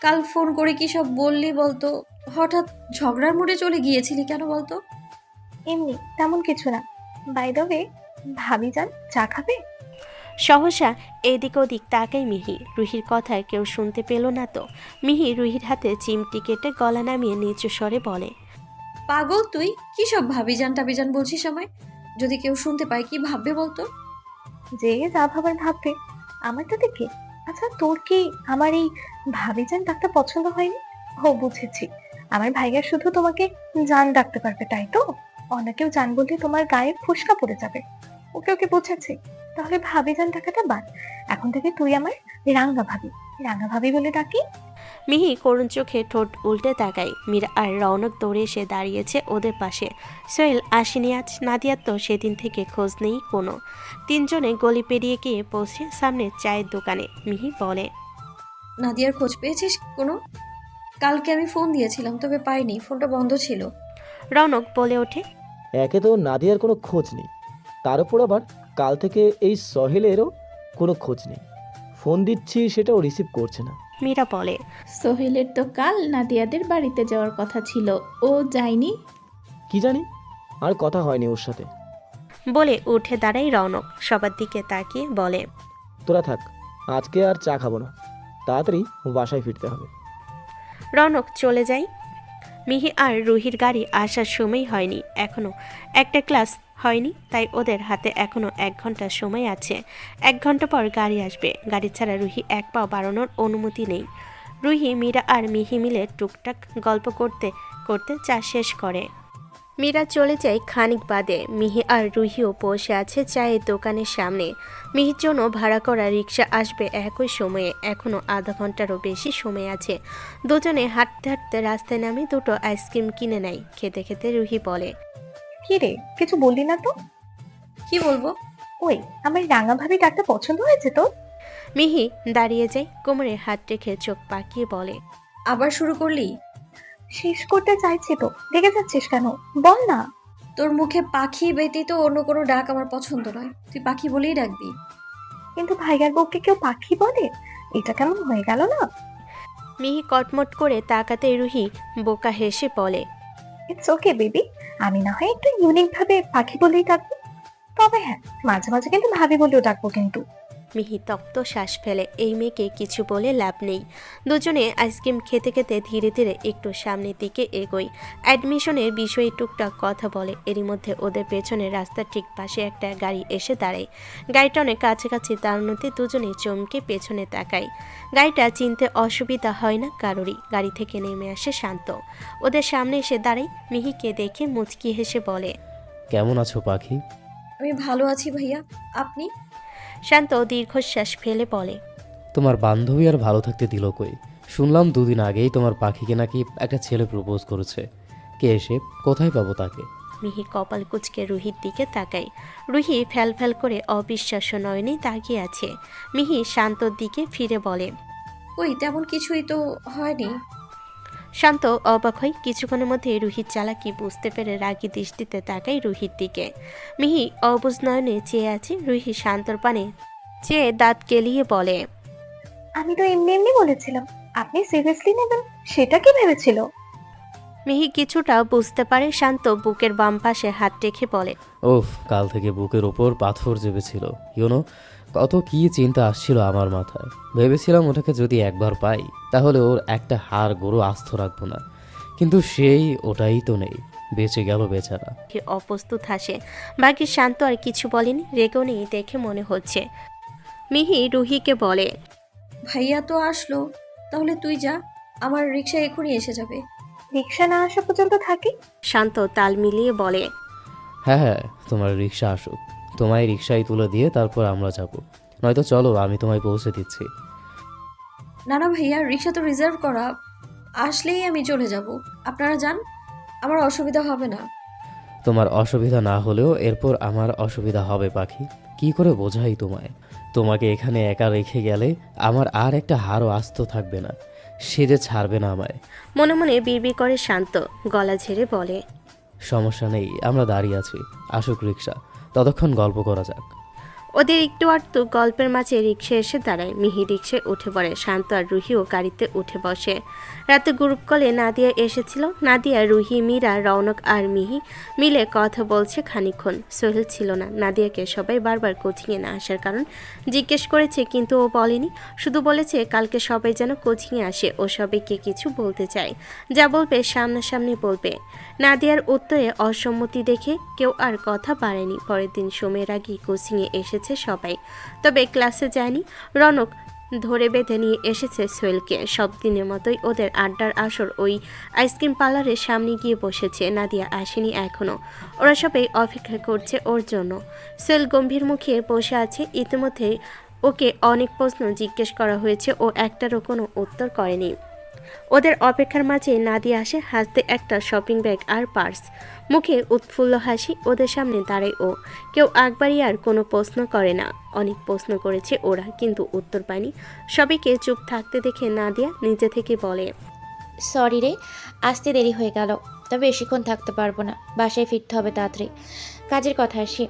কাল ফোন করে কি সব বললি বলতো? হঠাৎ ঝগড়ার মুডে চলে গিয়েছিলি কেন বলতো? এমনি, তেমন কিছু না। বাই দ্য ওয়ে, ভাবি যান চা খাবে? সহসা এদিক ওদিক তাকাই মিহি। রুহির কথায় কেউ শুনতে পেল না তো। মিহি রুহির হাতে চিমটি কেটে গলা নামিয়ে নিচু স্বরে বলে, পাগল তুই, কি সব ভাবিজান টাবিজান বলছিস আমায়? যদি কেউ শুনতে পায় কি ভাববে বলতো? যে যা ভাবার ভাববে, আমার তাতে কি? আচ্ছা, তোর কি আমার এই ভাবি যান ডাকটা পছন্দ হয়নি? ও, বুঝেছি। আমার ভাইয়া শুধু তোমাকে জান ডাকতে পারবে, তাই তো? অন্য কেউ জান বললে তোমার গায়ে ফোস্কা পড়ে যাবে। ওকে ওকে, বুঝেছি। তাহলে ভাবি যান ডাকাটা বাদ। এখন থেকে তুই আমার রাঙ্গা ভাবি। রাঙ্গা ভাবি বলে ডাকি। মিহি করুণ চোখে ঠোঁট উল্টে তাকায়। মীরা আর রৌনক দৌড়ে এসে দাঁড়িয়েছে ওদের পাশে। সোহেল আসেনি আজ, নাদিয়ার তো সেদিন থেকে খোঁজ নেই কোনো। তিনজনে গলি পেরিয়ে গিয়ে পৌঁছে সামনে চায়ের দোকানে। মিহি বলে, নাদিয়ার খোঁজ পেয়েছিস কোনো? কালকে আমি ফোন দিয়েছিলাম, তবে পাইনি, ফোনটা বন্ধ ছিল। রৌনক বলে ওঠে, একে তো নাদিয়ার কোনো খোঁজ নেই, তার উপর আবার কাল থেকে এই সহেলেরও কোনো খোঁজ নেই। ফোন দিচ্ছি সেটাও রিসিভ করছে না। মীরা বলে, সোহেলের তো কাল নাদিয়াদের বাড়িতে যাওয়ার কথা ছিল, ও যায়নি। কি জানি, আর কথা হয়নি ওর সাথে। বলে উঠে দাঁড়ায় রৌনক। সবার দিকে তাকিয়ে বলে, তোরা থাক, আজকে আর চা খাবো না, তাড়াতাড়ি বাসায় ফিরতে হবে। রৌনক চলে যায়। মিহি আর রুহির গাড়ি আসার সময় হয়নি এখনো। একটা ক্লাস হয়নি, তাই ওদের হাতে এখনো 1 ঘন্টা সময় আছে। 1 ঘন্টা পর গাড়ি আসবে। গাড়ি ছাড়া রুহি এক পাও বাড়ানোর অনুমতি নেই। রুহি, মীরা আর মিহি মিলে টুকটাক গল্প করতে করতে চা শেষ করে। মীরা চলে যায় খানিক বাদে। মিহি আর রুহিও বসে আছে চায়ের দোকানের সামনে। মিহির জন্য ভাড়া করা রিক্সা আসবে একই সময়ে। এখনও আধা ঘন্টারও বেশি সময় আছে। দুজনে হাঁটতে হাঁটতে রাস্তায় নামে দুটো আইসক্রিম কিনে নেয়। খেতে খেতে রুহি বলে, কি রে, কিছু বললি না তো? কি বলবো? ওই, আমার রাঙা ভাবি ডাকটা পছন্দ হয়েছে তো? মিহি দাঁড়িয়ে যায়, কোমরে হাত রেখে চোখ পাকিয়ে বলে, আবার শুরু করলি? শেষ করতে চাইছি তো, রেগে যাচ্ছিস কেন? বল না। তোর মুখে পাখি ব্যতীত অন্য কোনো ডাক আমার পছন্দ নয়, তুই পাখি বলেই ডাকবি। কিন্তু ভাইয়ার বউকে কেউ পাখি বলে? এটা কেমন হয়ে গেল না? মিহি কটমট করে তাকাতে রুহি বোকা হেসে বলে, ইটস ওকে বেবি, আমি না হয় একটু ইউনিক ভাবে পাখি বলেই ডাকবো। তবে হ্যাঁ, মাঝে মাঝে কিন্তু ভাবি বলেও ডাকবো কিন্তু। মিহি তপ্ত শ্বাস ফেলে। এই মেয়েকে কিছু বলে লাভ নেই। দুজনে আইসক্রিম খেতে খেতে ধীরে ধীরে একটু সামনের দিকে এগোয়। অ্যাডমিশনের বিষয়ে টুকটাক কথা বলে। এরই মধ্যে ওদের পেছনে রাস্তার ঠিক পাশে একটা গাড়ি এসে দাঁড়ায়। গাড়িটা অনেক কাছাকাছি দাঁড়ানোতে দুজনে চমকে পেছনে তাকায়। গাড়িটা চিনতে অসুবিধা হয় না কারোরই। গাড়ি থেকে নেমে আসে শান্ত। ওদের সামনে এসে দাঁড়ায়। মিহিকে দেখে মুচকি হেসে বলে, কেমন আছো পাখি? আমি ভালো আছি ভাইয়া, আপনি? শান্ত দীর্ঘশ্বাস ফেলে বলে, তোমার বান্ধবী আর ভালো থাকতে দিল কই? শুনলাম 2 দিন আগেই তোমার পাখিকে নাকি একটা ছেলে প্রপোজ করেছে। কে এসে, কোথায় পাবো তাকে? মিহি কপাল কুঁচকে রুহির দিকে তাকায়। রুহি ফ্যাল ফ্যাল করে অবিশ্বাস্য নয়নে তাকিয়ে আছে। মিহি শান্তর দিকে ফিরে বলে, ওই তেমন কিছুই তো হয়নি। শান্ত অবাক হয়। কিছুক্ষণের মধ্যে রুহির চালাকি বুঝতে পেরে রাগী দৃষ্টিতে তাকায় রুহির দিকে। মিহি অবুঝ নয়নে চেয়ে আছে। রুহি শান্তর পানে চেয়ে দাঁত কেলিয়ে বলে, আমি তো এমনি এমনি বলেছিলাম, আপনি সিরিয়াসলি নেবেন সেটা কি ভেবেছিল? মিহি কিছুটা বুঝতে পারে। শান্ত বুকের বাম পাশে হাত রেখে বলে, ওফ, কাল থেকে বুকের ওপর পাথর চেপেছিল। ইউনো, কত কি চিন্তা আসছিল আমার মাথায়। ভেবেছিলাম ওটাকে যদি একবার পাই তাহলে ওর একটা হাড় গরু আস্ত রাখবো না, কিন্তু সেই ওটাই তো নেই। বেঁচে গেল বেচারা। কি অপ্রস্তুত হাসে। বাকি শান্ত আর কিছু বলেনি, রেগেও নেই দেখে মনে হচ্ছে। মিহি রুহিকে বলে, ভাইয়া তো আসলো, তাহলে তুই যা, আমার রিক্সা এখনই এসে যাবে। রিক্সা না আসা পর্যন্ত থাকি? শান্ত তাল মিলিয়ে বলে, হ্যাঁ হ্যাঁ, তোমার রিক্সা আসুক, তোমায় রিক্সায় তুলে দিয়ে তারপর আমরা যাব। নয়তো চলো, আমি তোমায় পৌঁছে দিচ্ছি। না না ভাইয়া, রিক্সা তো রিজার্ভ করা, আসলেই আমি চলে যাব। আপনারা যান, আমার অসুবিধা হবে না। তোমার অসুবিধা না হলেও এরপর আমার অসুবিধা হবে পাখি। কি করে বোঝাই তোমায়? তোমাকে এখানে একা রেখে গেলে আমার আর একটা হাড়ও আস্ত থাকবে না। সে যে ছাড়বে না আমায়। মনে মনে বিড়বিড় করে শান্ত, গলা ঝেড়ে বলে, সমস্যা নেই, আমরা দাঁড়িয়ে আছি, আসুক রিক্সা, ততক্ষণ গল্প করা যাক। ওদের একটু আধটু গল্পের মাঝে রিক্সা এসে দাঁড়ায়। মিহি রিক্সায় উঠে পড়ে, শান্ত আর রুহিও গাড়িতে উঠে বসে। রাতে গ্রুপ কলে নাদিয়া এসেছিল। নাদিয়া, রুহি, মীরা, রৌনক আর মিহি মিলে কথা বলছে খানিকক্ষণ। সোহেল ছিল না। নাদিয়াকে সবাই বারবার কোচিংয়ে না আসার কারণ জিজ্ঞেস করেছে, কিন্তু ও বলেনি। শুধু বলেছে কালকে সবাই যেন কোচিংয়ে আসে, ও সবাইকে কিছু বলতে চায়। যা বলবে সামনাসামনি বলবে। নাদিয়ার উত্তরে অসম্মতি দেখে কেউ আর কথা বাড়েনি। পরের দিন সময়ের আগেই কোচিংয়ে এসেছে সবাই, তবে ক্লাসে যায়নি। রনক ধরে বেঁধে নিয়ে এসেছে সোহেলকে। সব দিনের মতোই ওদের আড্ডার আসর ওই আইসক্রিম পার্লারের সামনে গিয়ে বসেছে। নাদিয়া আসেনি এখনো। ওরা সবাই অপেক্ষা করছে ওর জন্য। সোহেল গম্ভীর মুখে বসে আছে। ইতিমধ্যে ওকে অনেক প্রশ্ন জিজ্ঞেস করা হয়েছে, ও একটারও কোনো উত্তর করেনি। ওদের অপেক্ষার মাঝে নাদিয়া আসে, হাতে একটা শপিং ব্যাগ আর পার্স, মুখে উৎফুল্ল হাসি। ওদের সামনে দাঁড়ায় ও। কেউ আগবাড়ি আর কোনো প্রশ্ন করে না। অনেক প্রশ্ন করেছে ওরা, কিন্তু উত্তর পায়নি। সবাইকে চুপ থাকতে দেখে নাদিয়া নিজে থেকে বলে, সরি রে, আসতে দেরি হয়ে গেল, তবে বেশিক্ষণ থাকতে পারবো না, বাসায় ফিরতে হবে তাড়াতাড়ি। কাজের কথা আসি।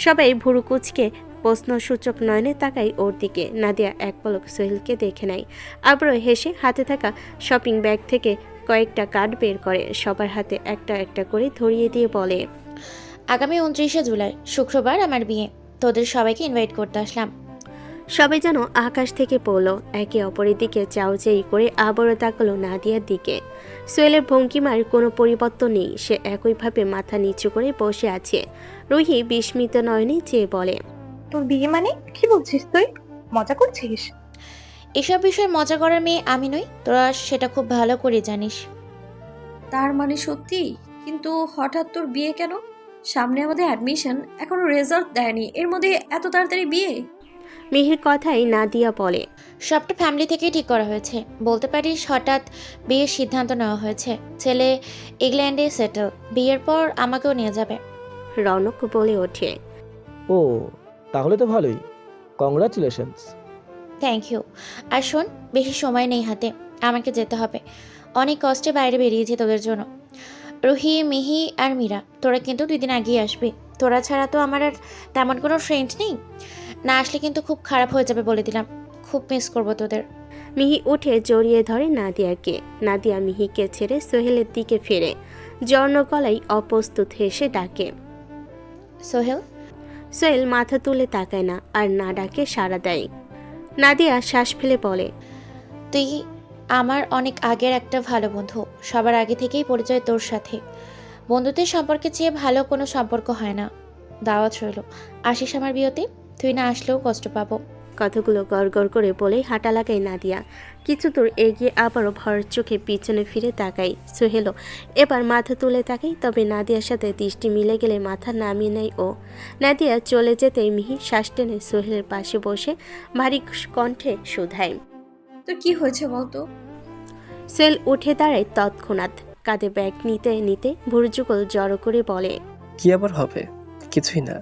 সবাই ভুরু কুচকে প্রশ্নসূচক নয়নে তাকাই ওর দিকে। নাদিয়া এক পলক সোহেলকে দেখে নেয়, আবারও হেসে হাতে থাকা শপিং ব্যাগ থেকে কয়েকটা কার্ড বের করে সবার হাতে একটা একটা করে ধরিয়ে দিয়ে বলে, আগামী 29শে জুলাই শুক্রবার আমার বিয়ে, তোদের সবাইকে ইনভাইট করতে আসলাম। সবাই যেন আকাশ থেকে পড়ল। একে অপরের দিকে চাউচাই করে আবারও তাকালো নাদিয়ার দিকে। সোহেলের ভঙ্গিমার কোনো পরিবর্তন নেই, সে একইভাবে মাথা নিচু করে বসে আছে। রুহি বিস্মিত নয়নে চেয়ে বলে, তোর বিয়ে মানে কি বলছিস তুই? মজা করছিস? এসব বিষয়ে মজা করার মেয়ে আমি নই, তোরা সেটা খুব ভালো করে জানিস। তার মানে সত্যি? কিন্তু হঠাৎ তোর বিয়ে কেন? সামনে আমাদের অ্যাডমিশন, এখনো রেজাল্ট দেয়নি, এর মধ্যে এত তাড়াতাড়ি বিয়ে? মিহির কথাই নাদিয়া বলে, সবটা ফ্যামিলি থেকেই ঠিক করা হয়েছে, বলতে পারিস হঠাৎ বিয়ের সিদ্ধান্ত নেওয়া হয়েছে। ছেলে ইংল্যান্ডে সেটেল, বিয়ের পর আমাকেও নিয়ে যাবে। রৌনক বলে ওঠে, ও তাহলে তো ভালোই, কংগ্রাচুলেশনস। Thank you. আর শোন, বেশি সময় নেই হাতে, আমাকে যেতে হবে। অনেক কষ্টে বাইরে বেরিয়েছি তোদের জন্য। রুহি, মিহি আর মীরা, তোরা কিন্তু 2 দিন আগেই আসবি। তোরা ছাড়া তো আমার আর তেমন কোনো ফ্রেন্ড নেই। না আসলে কিন্তু খুব খারাপ হয়ে যাবে বলে দিলাম। খুব মিস করবো তোদের। মিহি উঠে জড়িয়ে ধরে নাদিয়াকে। নাদিয়া মিহিকে ছেড়ে সোহেলের দিকে ফেরে জর্ণ গলায় অপ্রস্তুত হেসে ডাকে, সোহেল। সোহেল মাথা তুলে তাকায় না, আর না ডাকে সাড়া দেয়। নাদিয়া শ্বাস ফেলে বলে, তুই আমার অনেক আগের একটা ভালো বন্ধু, সবার আগে থেকেই পরিচয় তোর সাথে। বন্ধুত্বের সম্পর্কে চেয়ে ভালো কোনো সম্পর্ক হয় না। দাওয়াত রইল, আসিস আমার বিয়েতে। তুই না আসলেও কষ্ট পাবো। কথাগুলো গড় করে বলেই হাঁটা লাগায় নাদিয়া। কিছু দূর এগিয়ে আবারও ভর চোখে পিছনে ফিরে তাকাই। সোহেলও এবার মাথা তুলে তাকাই, তবে নাদিয়ার সাথে দৃষ্টি মিলে গেলে মাথা নামিয়ে নেয় ও। নাদিয়া চলে যেতেই মিহি শ্বাস টেনে সোহেলের পাশে বসে ভারী কণ্ঠে শুধায়, তোর কি হয়েছে বলতো? সোহেল উঠে দাঁড়ায় তৎক্ষণাৎ। কাঁধে ব্যাগ নিতে নিতে ভুরুযুগল জড়ো করে বলে, কি আবার হবে? কিছুই না।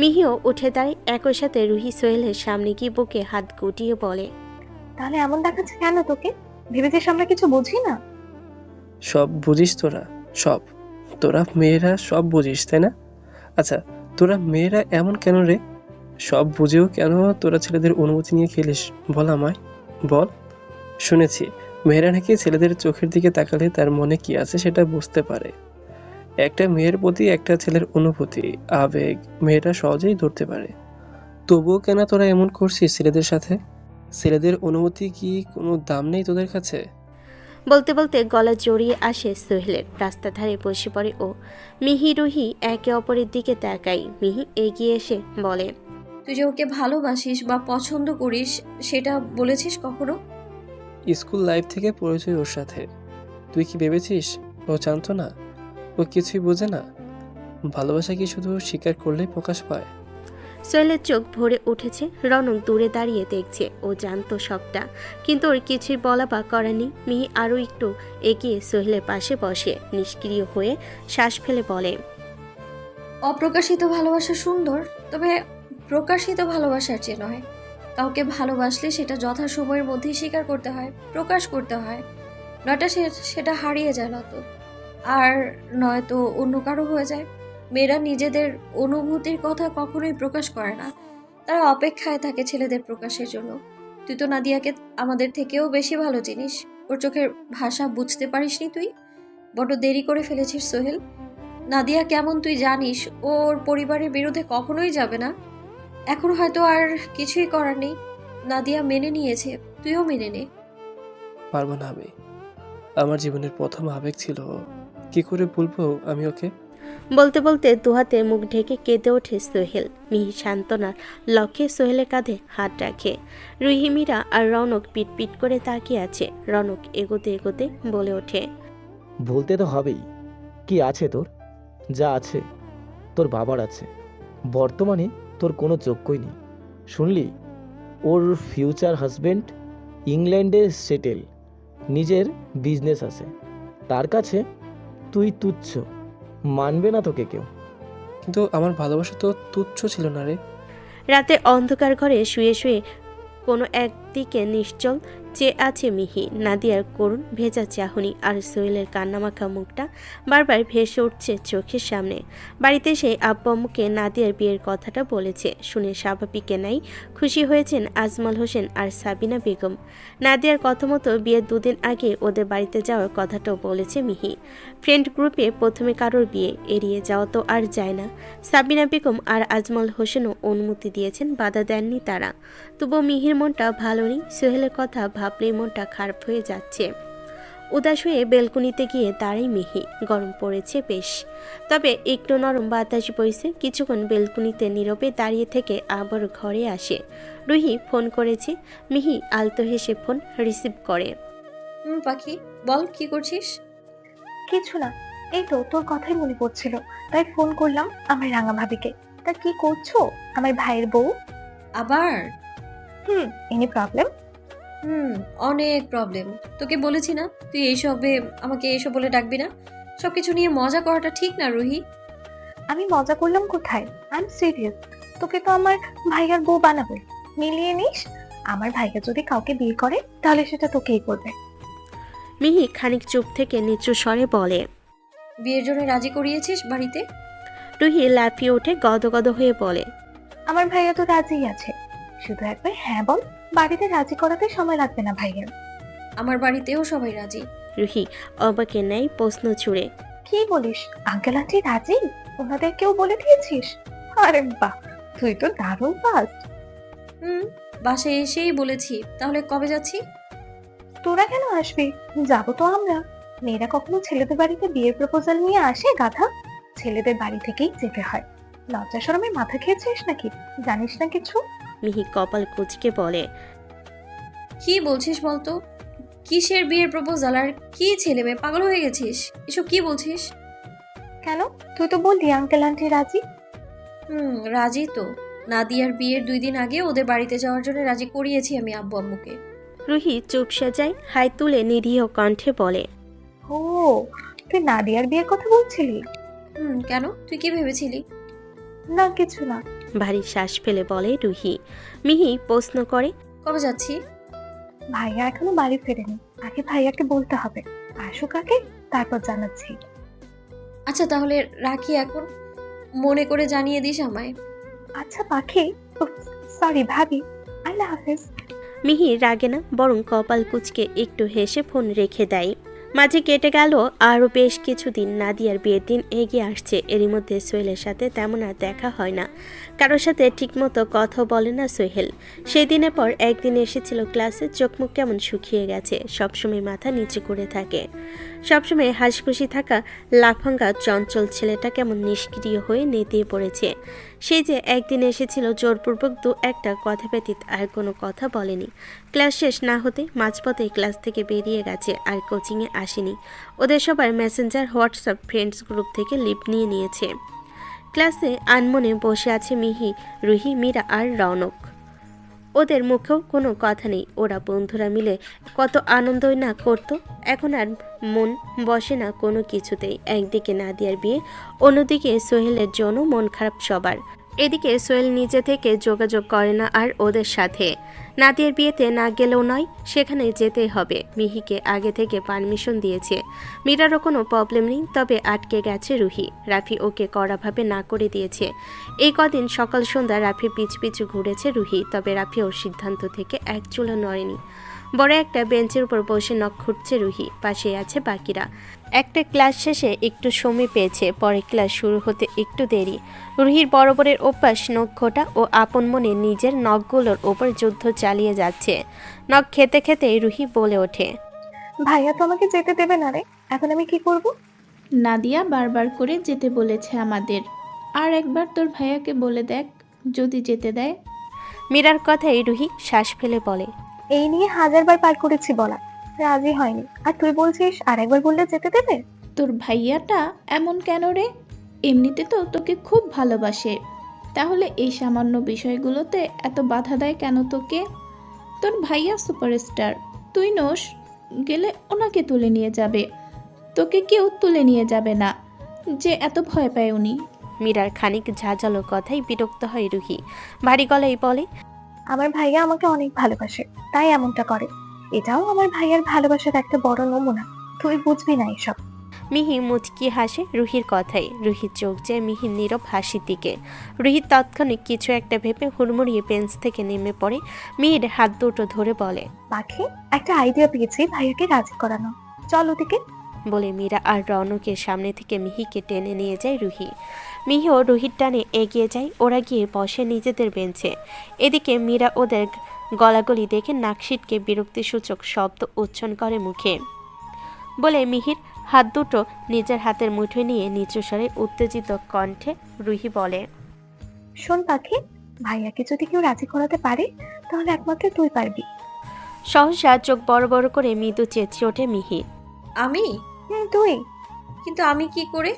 মিহিও উঠে দাঁড়ায়। একই সাথে রুহি সোহেলের সামনে গিয়ে বুকে হাত গুটিয়ে বলে, তাহলে এমন দেখাচ্ছে কেন তোকে? ভেবেছিস আমরা কিছু বুঝি না? সব বুঝিস তোরা, সব। তোরা মেয়েরা সব বুঝিস, তাই না? আচ্ছা, তোরা মেয়েরা এমন কেন রে? সব বুঝেও কেন তোরা ছেলেদের অনুমতি নিয়ে খেলিস? বল আমায়, বল। শুনেছি মেয়েরা নাকি ছেলেদের চোখের দিকে তাকালে তার মনে কি আছে সেটা বুঝতে পারে। একটা মেয়ের প্রতি একটা ছেলের অনুভূতি, আবেগ মেয়েরা সহজেই ধরতে পারে। তবুও কেন তোরা এমন করছিস ছেলেদের সাথে? ছেলেদের অনুভূতি কি কোনো দাম নেই তোদের কাছে? বলতে বলতে গলা জড়িয়ে আসে সোহেলের। রাস্তার ধারে বসে পড়ে ও। মিহি রুহি একে অপরের দিকে তাকাই। মিহি এগিয়ে এসে বলে, তুই যে ওকে ভালোবাসিস বা পছন্দ করিস সেটা বলেছিস কখনো? স্কুল লাইফ থেকে পরিচয় ওর সাথে। তুই কি ভেবেছিস ও জানতো না? ও কিছুই বোঝে না? ভালোবাসা কি শুধু স্বীকার করলেই প্রকাশ পায়? সোহেলের চোখ ভরে উঠেছে। রনক দূরে দাঁড়িয়ে দেখছে। ও জানতো সবটা, কিন্তু ওর কিছুই বলা বা করা নেই। মিহি আরও একটু এগিয়ে সোহেলের পাশে বসে নিষ্ক্রিয় হয়ে শ্বাস ফেলে বলে, অপ্রকাশিত ভালোবাসা সুন্দর, তবে প্রকাশিত ভালোবাসার চেয়ে নয়। কাউকে ভালোবাসলে সেটা যথাসময়ের মধ্যেই স্বীকার করতে হয়, প্রকাশ করতে হয়, নয়টা সেটা হারিয়ে যায় নয়তো, আর নয়তো অন্য কারো হয়ে যায়। মেয়েরা নিজেদের অনুভূতির কথা কখনোই প্রকাশ করে না, তারা অপেক্ষায় থাকে ছেলেদের প্রকাশের জন্য। তুই তো নাদিয়াকে আমাদের থেকেও বেশি ভালো চিনিস। ওর চোখের ভাষা বুঝতে পারিসনি তুই? বড্ড দেরি করে ফেলেছিস সোহেল। নাদিয়া কেমন তুই জানিস। ও ওর পরিবারের বিরুদ্ধে কখনোই যাবে না। এখন হয়তো আর কিছুই করার নেই। নাদিয়া মেনে নিয়েছে, তুইও মেনে নে। পারবো না আমি। আমার জীবনের প্রথম আবেগ ছিল ও। কি করে বলবো আমি ওকে? বলতে বলতে দুহাতে মুখ ঢেকে কেঁদে ওঠে সোহেল। মিহি সান্ত্বনার লক্ষ্যে সোহেলের কাঁধে হাত রাখে। রুহি, মীরা আর রৌনক পিট পিট করে তাকিয়ে আছে। রৌনক এগোতে এগোতে বলে ওঠে, বলতে তো হবেই। কি আছে তোর? যা আছে তোর বাবার আছে। বর্তমানে তোর কোনো যোগ্যই নেই। শুনলি, ওর ফিউচার হাজবেন্ড ইংল্যান্ডে সেটেল, নিজের বিজনেস আছে। তার কাছে তুই তুচ্ছ, মানবে না তোকে কেউ। কিন্তু আমার ভালোবাসা তো তুচ্ছ ছিল না রে। রাতে অন্ধকার ঘরে শুয়ে শুয়ে কোনো একদিকে নিশ্চল চেয়ে আছে মিহি। নাদিয়ার করুণ ভেজা চাহনি আর সোহেলের কান্নামাখা মুখটা বারবার ভেসে উঠছে চোখের সামনে। বাড়িতে সেই আব্বু আম্মুকে নাদিয়ার বিয়ের কথাটা বলেছে শুনে স্বাভাবিকে নাই খুশি হয়েছেন আজমল হোসেন আর সাবিনা বেগম। নাদিয়ার কথা মতো বিয়ের দুদিন আগে ওদের বাড়িতে যাওয়ার কথাটাও বলেছে মিহি। ফ্রেন্ড গ্রুপে প্রথমে কারোর বিয়ে, এড়িয়ে যাওয়া তো আর যায় না। সাবিনা বেগম আর আজমল হোসেনও অনুমতি দিয়েছেন, বাধা দেননি তারা। তবু মিহির মনটা ভালো নেই। সোহেলের কথা ভাবলেই মনটা খারাপ হয়ে যাচ্ছে। উদাস হয়ে বেলকুনিতে গিয়ে দাঁড়াই মিহি। গরম পড়েছে বেশ, তবে একটু নরম বাতাস বইছে। কিছুক্ষণ বেলকুনিতে নীরবে দাঁড়িয়ে থেকে আবার ঘরে আসে। রুহি ফোন করেছে। মিহি আলতো হেসে ফোন রিসিভ করে। পাখি, বল কি করছিস? কিছু না, এই তো তোর কথাই মনে পড়ছিল, তাই ফোন করলাম আমার রাঙা ভাবিকে। তা কি করছো আমার ভাইয়ের বউ? আবার? Any problem? অনেক প্রবলেম। তোকে বলেছি না তুই এইসবে আমাকে এইসব বলে ডাকবি না। সবকিছু নিয়ে মজা করাটা ঠিক না রুহি। আমি মজা করলাম কোথায়? I am serious. তোকে তো আমার ভাইয়ার বউ বানাবে, মিলিয়ে নিস। আমার ভাইয়া যদি কাউকে বিয়ে করে তাহলে সেটা তোকেই করবে। মিহি খানিক চুপ থেকে নিচু স্বরে বলে, বিয়ের জন্য রাজি করিয়েছিস বাড়িতে? রুহি লাফিয়ে উঠে গদগদ হয়ে বলে, আমার ভাইয়া তো রাজিই আছে, শুধু একবার হ্যাঁ বল, বাড়িতে রাজি করাতে সময় লাগবে না ভাইয়া। আমার বাড়িতেও সবাই রাজি। রুহি অবাকে নেয় প্রশ্ন ছুড়ে। কি বলিস, আঙ্কেল আন্টি রাজি? ওনাদের কেউ বলে দিয়েছিস? আরে বাহ, তুই তো দারুণ ফাস্ট। বাসায় এসেই বলেছি। তাহলে কবে যাচ্ছি? তোরা কেন আসবি? যাবো তো আমরা। মেয়েরা কখনো ছেলেদের বাড়িতে বিয়ের প্রপোজাল নিয়ে আসে গাধা? ছেলেদের বাড়ি থেকেই যেতে হয়। লজ্জা শরমে মাথা খেয়েছিস নাকি? জানিস না কিছু? মিহি কপাল কুঁচকে বলে, কি বলছিস বলতো? কিসের বিয়ের প্রপোজাল? আর কি ছেলে মেয়ে, পাগল হয়ে গেছিস? এসব কি বলছিস? কেন, তুই তো বললি আঙ্কেল আন্টি রাজি। রাজি তো। নাদিয়ার বিয়ের 2 দিন আগে ওদের বাড়িতে যাওয়ার জন্য রাজি করিয়েছি আমি আব্বু আম্মুকে। রুহি চুপসে যায়, হাই তুলে নিরীহ কণ্ঠে বলে, ও, তুই নাদিয়ার বিয়ের কথা বলছিলি? কেন, তুই কি ভেবেছিলি? না কিছু না। ভারী শ্বাস ফেলে বলে রুহি। মিহি প্রশ্ন করে, কবে যাচ্ছি? ভাইয়া এখনো বাড়ি ফেরেনি, আগে ভাইয়াকে বলতে হবে। আসুক আগে, তারপর জানাচ্ছি। আচ্ছা তাহলে রাখি এখন। মনে করে জানিয়ে দিস আমায়। আচ্ছা পাখি, সরি ভাবি, আল্লাহ হাফেজ। মিহি রাগে না, বরং কপাল কুঁচকে একটু হেসে ফোন রেখে দেয়। মাঝে কেটে গেল আরও বেশ কিছুদিন। নাদিয়ার বিয়ের দিন এগিয়ে আসছে। এরই মধ্যে সোহেলের সাথে তেমন আর দেখা হয় না। কারোর সাথে ঠিকমতো কথা বলে না সোহেল। সেই দিনের পর একদিন এসেছিল ক্লাসে, চোখ মুখ কেমন শুকিয়ে গেছে, সবসময় মাথা নিচু করে থাকে। সবসময় হাসিখুশি থাকা লাফাঙ্গা চঞ্চল ছেলেটা কেমন নিষ্ক্রিয় হয়ে নেতিয়ে পড়েছে। সেই যে একদিন এসেছিল জোরপূর্বক 2-1টা কথা ব্যতীত আর কোনো কথা বলেনি। ক্লাস শেষ না হতে মাঝপথে ক্লাস থেকে বেরিয়ে গেছে, আর কোচিংয়ে আসেনি। ওদের সবার মেসেঞ্জার, হোয়াটসঅ্যাপ ফ্রেন্ডস গ্রুপ থেকে লিভ নিয়ে নিয়েছে। ক্লাসে আনমনে বসে আছে মিহি, রুহি, মীরা আর রৌনক। ওদের মুখেও কোনো কথা নেই। ওরা বন্ধুরা মিলে কত আনন্দই না করত। এখন আর মন বসে না কোনো কিছুতেই। একদিকে নাদিয়ার বিয়ে, অন্যদিকে সোহেলের জন্য মন খারাপ সবার। এদিকে সোহেল নিজে থেকে যোগাযোগ করে না আর ওদের সাথে। নাদিয়ার বিয়েতে না গেলেও নয়, সেখানে যেতেই হবে। মিহিকে আগে থেকে পারমিশন দিয়েছে। মীরারও কোনো প্রবলেম নেই, তবে আটকে গেছে রুহি। রাফি ওকে কড়াভাবে না করে দিয়েছে। এই কদিন সকাল সন্ধ্যা রাফির পিছু পিছু ঘুরেছে রুহি, তবে রাফি ওর সিদ্ধান্ত থেকে এক চুলো নড়েনি। বড় একটা বেঞ্চের উপর বসে নখ খুঁটছে রুহি, পাশে আছে বাকিরা। একটা ক্লাস শেষে একটু সময় পেয়েছে, পরে ক্লাস শুরু হতে একটু দেরি। রুহির বরাবরের অভ্যাস নখ খোঁটা ও আপন মনে নিজের নখগুলোর ওপর যুদ্ধ চালিয়ে যাচ্ছে। নখ খেতে খেতে রুহি বলে ওঠে, ভাইয়া তো আমাকে যেতে দেবে না রে, এখন আমি কি করব? নাদিয়া বারবার করে যেতে বলেছে আমাদের। আর একবার তোর ভাইয়াকে বলে দেখ, যদি যেতে দেয়। মীরার কথাই রুহি শ্বাস ফেলে বলে, এই নিয়ে 1000বার পার করেছি বলা, রাজি হয়নি। আর তুই বলছিস আর একবার বললে যেতে দেবে? তোর ভাইয়াটা এমন কেন রে? এমনিতে তো তোকে খুব ভালোবাসে, তাহলে এই সামান্য বিষয়গুলোতে এত বাধা দেয় কেন তোকে? তোর ভাইয়া সুপারস্টার, তুই নোস, গেলে ওনাকে তুলে নিয়ে যাবে, তোকে কেউ তুলে নিয়ে যাবে না। যে এত ভয় পায় উনি। মীরার খানিক ঝাঁঝালো কথায় বিরক্ত হয় রুহি। ভারী গলায় বলে, আমার ভাইয়া আমাকে অনেক ভালোবাসে, তাই এমনটা করে। এটাও আমার ভাইয়ার ভালোবাসার একটা বড় নমুনা। তুই বুঝবি না এসব। মিহি মুচকি হাসে রুহির কথায়। রুহির চোখ যায় মিহির নীরব হাসির দিকে। রুহির তাৎক্ষণিক কিছু একটা ভেবে হুড়মুড়িয়ে বেঞ্চ থেকে নেমে পড়ে। মিহির হাত দুটো ধরে বলে, পাখি, একটা আইডিয়া পেয়েছি ভাইয়াকে রাজি করানো। চল ওদিকে। বলে মীরা আর রৌনকের সামনে থেকে মিহিকে টেনে নিয়ে যায় রুহি। মিহিও রুহির টানে এগিয়ে যায়। ওরা গিয়ে বসে নিজেদের বেঞ্চে। এদিকে মীরা ওদের গলাগলি দেখে নাকশিটকে বিরক্তিসূচক শব্দ উচ্চারণ করে মুখে। বলে মিহির হাত দুটো নিজের হাতের মুঠোয় নিয়ে নিচু স্বরে উত্তেজিত কণ্ঠে রুহি বলে, শোন পাখি, ভাইয়াকে যদি কেউ রাজি করাতে পারে তাহলে একমাত্র তুই পারবি। সহসা চোখ বড় বড় করে মৃদু চেঁচিয়ে ওঠে মিহি। আমি? তুই। কিন্তু আমি কি করে?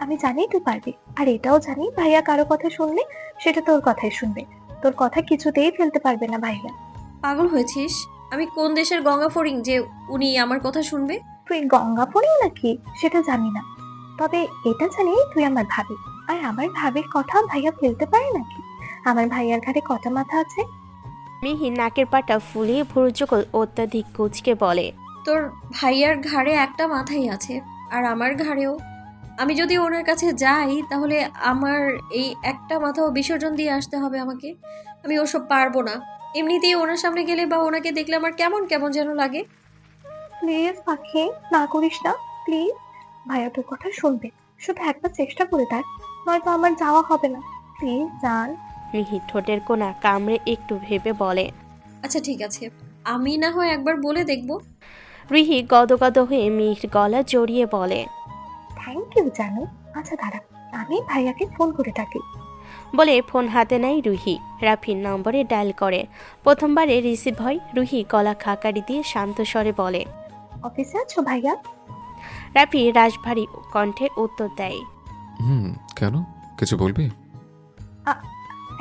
আমি জানি তুই পারবি, আর এটাও জানি ভাইয়া কারো কথা শুনলে সেটা তোর কথাই শুনবে। তোর কথা কিছুতেই ফেলতে পারবে না ভাইয়া। পাগল হয়েছিস? আমি কোন দেশের গঙ্গা ফড়িং যে উনি আমার কথা শুনবে? তুই গঙ্গা পড়িও নাকি সেটা জানি না, তবে এটা জানি তুই আমার ভাবি। আর আমার ভাবির কথা ভাইয়া ফেলতে পারে নাকি? আমার ভাইয়ার ঘাড়ে কটা মাথা আছে? মিহি নাকের পাটা ফুলিয়ে ভুরুযুগল অত্যাধিক কুচকে বলে, তোর ভাইয়ার ঘাড়ে একটা মাথাই আছে, আর আমার ঘাড়েও। আমি যদি ওনার কাছে যাই তাহলে আমার এই একটা মাথাও বিসর্জন দিয়ে আসতে হবে আমাকে। আমি ওসব পারবো না। এমনিতেই ওনার সামনে গেলে বা ওনাকে দেখলে আমার কেমন কেমন যেন লাগে। প্লিজ পাখি, না করিস না প্লিজ। ভাইয়া তোর কথা শুনবে, শুধু একবার চেষ্টা করে দেখ, নয়তো আমার যাওয়া হবে না। প্লিজ জান। মিহি ঠোঁটের কোণা কামড়ে একটু ভেবে বলে, আচ্ছা ঠিক আছে, আমি না হয় একবার বলে দেখবো। রুহি গদগদ হয়ে মিহির গলা জড়িয়ে বলে, থ্যাংক ইউ জানু। আচ্ছা দাঁড়া, আমি ভাইয়াকে ফোন করে ডাকি। বলে ফোন হাতে নেয় রুহি। রাফির নম্বরে ডায়াল করে। প্রথমবারে রিসিভ হয়। রুহি গলা খাকারি দিয়ে শান্ত স্বরে বলে, অফিসে আছো ভাইয়া? রাফি রাশভারী কণ্ঠে উত্তর দেয়, কেন, কিছু বলবি?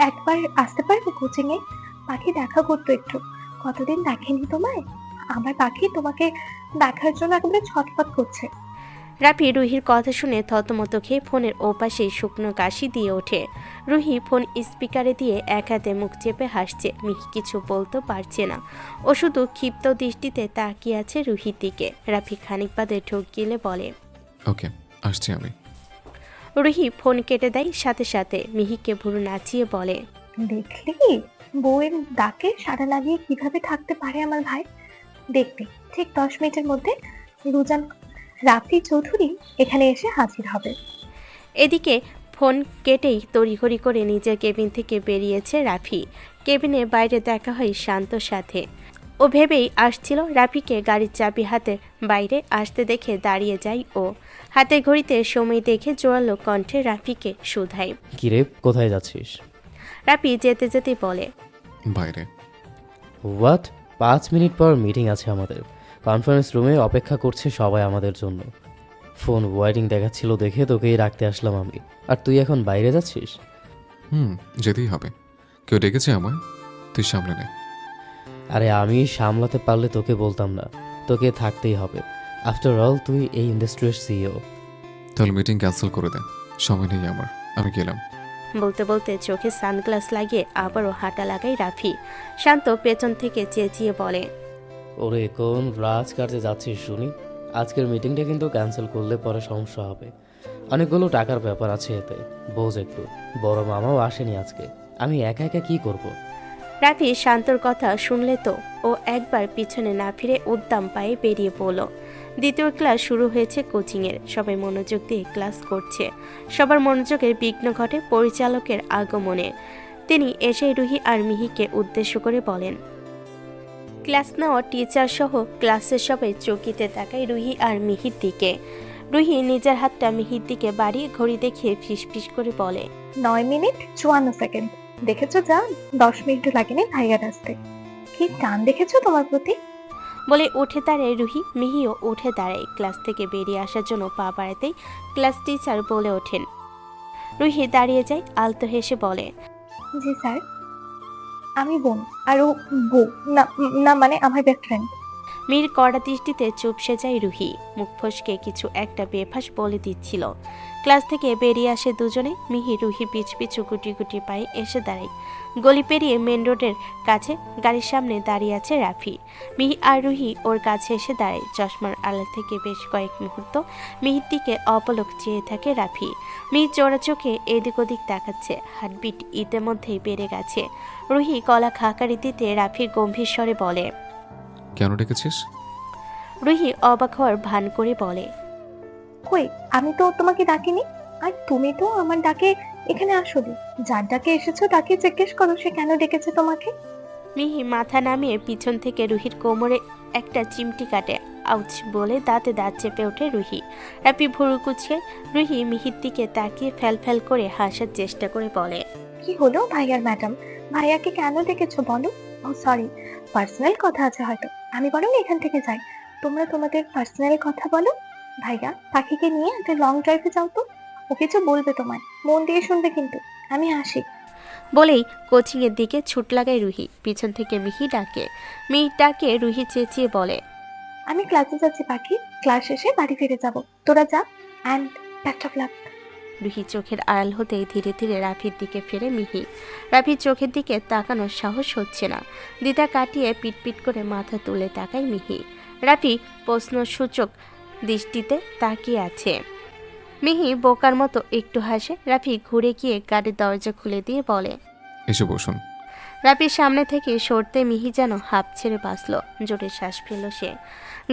একবার আসতে পারবে কোচিং এ? পাখি দেখা করতো একটু, কতদিন দেখেনি তোমায়। আমার পাখি তোমাকে দেখার জন্য একেবারে ছটফট করছে। রাফি রুহির কথা শুনে থতমত খেয়ে ফোনের ওপাশে শুকনো কাশি দিয়ে ওঠে। রুহি ফোন স্পিকারে দিয়ে এক হাতে মুখ চেপে হাসছে। মিহি কিছু বলতে পারছে না। ও শুধু ক্ষিপ্ত দৃষ্টিতে তাকিয়ে আছে রুহির দিকে। রাফি খানিক বাদে ঢোক গিলে বলে, ওকে, আসছি আমি। রুহি ফোন কেটে দেয় সাথে সাথে। মিহিকে ভুরু নাচিয়ে বলে, দেখলি বউয়ের ডাকে সাড়া লাগিয়ে কিভাবে থাকতে পারে আমার ভাই। দেখবি ঠিক 10 মিনিটের মধ্যে রুজান রাফি চৌধুরী এখানে এসে হাজির হবে। এদিকে ফোন কেটেই তড়িঘড়ি করে নিজের কেবিন থেকে বেরিয়েছে রাফি। কেবিনে বাইরে দেখা হয় শান্তর সাথে। ও ভেবেই আসছিল রাফিকে গাড়ির চাবি হাতে বাইরে আসতে দেখে দাঁড়িয়ে যায় ও। হাতের ঘড়িতে সময় দেখে জোরালো কণ্ঠে রাফিকে শুধায়। কিরে, কোথায় যাচ্ছিস? রাফি যেতে যেতে বলে, বাইরে। হোয়াট? 5 মিনিট পর মিটিং আছে আমাদের। কনফারেন্স রুমে অপেক্ষা করছে সবাই আমাদের জন্য। ফোন ওয়াইটিং দেখাচ্ছিল দেখে তোকেই রাখতে আসলাম আমি। আর তুই এখন বাইরে যাচ্ছিস? যেতেই হবে। কেউ ডেকেছে আমায়, তুই সামলে নে। আরে আমি সামলাতে পারলে তোকে বলতাম না, তোকে থাকতেই হবে। আফটার অল তুই এই ইন্ডাস্ট্রির সিইও। তাহলে মিটিং ক্যান্সেল করে দে, সময় নেই আমার, আমি গেলাম। বলতে বলতে চোখে সানগ্লাস লাগিয়ে আবারও হাঁটা লাগায় রাফি। শান্ত পেছন থেকে চেঁচিয়ে বলে, ওরে কোন রাজকার্যে যাচ্ছিস শুনি? আজকের মিটিংটা কিন্তু ক্যান্সেল করলে পরে সমস্যা হবে। অনেকগুলো টাকার ব্যাপার আছে এতে, বোঝ একটু। বড় মামাও আসেনি আজকে, আমি একা একা কি করব? রাফি শান্তর কথা শুনলে তো ও একবার পিছনে না ফিরে উদ্দাম পায়ে বেরিয়ে পড়ল। দ্বিতীয় ক্লাস শুরু হয়েছে কোচিংয়ের। সবাই মনোযোগ দিয়ে ক্লাস করছে। সবার মনোযোগের বিঘ্ন ঘটে পরিচালকের আগমনে। তিনি এসে রুহি আর মিহিকে উদ্দেশ্য করে বলেন, ক্লাস নেওয়া টিচার সহ ক্লাসের সবাই চকিতে তাকায় রুহি আর মিহির দিকে। রুহি নিজের হাতটা মিহির দিকে বাড়িয়ে ঘড়ি দেখিয়ে ফিসফিস করে বলে, 9 মিনিট 54 সেকেন্ড। দেখেছো যা, 10 মিনিট লাগেনি ভাইয়ার আসতে। কি টান দেখেছো তোমার প্রতি। বলে উঠে দাঁড়ায় রুহি। মিহিও উঠে দাঁড়ায়। ক্লাস থেকে বেরিয়ে আসার জন্য পা বাড়াতেই ক্লাস টিচার বলে ওঠেন। রুহি দাঁড়িয়ে যায়, আলতো হেসে বলে, জি স্যার। আমি বোন, আর ও বউ না, না মানে আমার বেস্ট ফ্রেন্ড। মিহির কড়া দৃষ্টিতে চুপসে যায় রুহি। মুখ ফসকে কিছু একটা বেফাস বলে দিচ্ছিল। ক্লাস থেকে বেরিয়ে আসে দুজনে। মিহি রুহি পিছু পিছু গুটি গুটি পায়ে এসে দাঁড়ায়। গলি পেরিয়ে মেন রোডের কাছে গাড়ির সামনে দাঁড়িয়ে আছে রাফি। মিহি আর রুহি ওর কাছে এসে দাঁড়ায়। চশমার আড়াল থেকে বেশ কয়েক মুহূর্ত মিহির দিকে অপলক চেয়ে থাকে রাফি। মিহি চোরা চোখে এদিক ওদিক তাকাচ্ছে। হার্টবিট ইতিমধ্যেই বেড়ে গেছে। রুহি গলা খাকারি দিতে রাফি গম্ভীর স্বরে বলে, কেন ডেকেছিস? রুহি অবাক হওয়ার ভান করে বলে, কই, আমি তো তোমাকে ডাকিনি। আর তুমি তো আমার ডাকে এখানে আসোনি। যার ডাকে এসেছো তাকে জিজ্ঞেস করো সে কেন ডেকেছে তোমাকে। মিহি মাথা নামিয়ে পিছন থেকে রুহির কোমরে একটা চিমটি কাটে। আউচ বলে দাঁতে দাঁত চেপে ওঠে রুহি। রাফি ভুরু কুচকে রুহি মিহির দিকে তাকিয়ে ফ্যাল ফ্যাল করে হাসার চেষ্টা করে বলে, কি হলো ভাইয়ার ম্যাডাম, ভাইয়াকে কেন ডেকেছো বলো। ও সরি, পার্সোনাল কথা আছে হয়তো। আমি বরং এখান থেকে যাই, তোমরা তোমাদের পার্সোনাল কথা বলো। ভাইয়া পাখিকে নিয়ে একটা লং ড্রাইভে যাও তো, ও কিছু বলবে তোমায়, মন দিয়ে শুনবে কিন্তু। আমি আসি। বলেই কোচিংয়ের দিকে ছুট লাগায় রুহি। পিছন থেকে মিহি ডাকে। মিহি ডাকে রুহি চেঁচিয়ে বলে, আমি ক্লাসে যাচ্ছি পাখি, ক্লাস শেষে বাড়ি ফিরে যাব। তোরা যা, and best of luck. Ruhi চোখের আড়াল হতেই ধীরে ধীরে রাফির দিকে ফিরে মিহি। রাফির চোখের দিকে তাকানোর সাহস হচ্ছে না। দ্বিধা কাটিয়ে পিটপিট করে মাথা তুলে তাকায় মিহি। রাফি প্রশ্নসূচক দৃষ্টিতে তাকিয়ে আছে। মিহি বোকার মতো একটু হাসে। রাফি ঘুরে গিয়ে গাড়ির দরজা খুলে দিয়ে বলে, এসে বসুন। রাফির সামনে থেকে সরতে মিহি যেন হাঁপ ছেড়ে বাঁচল। জোরে শ্বাস ফেলল সে।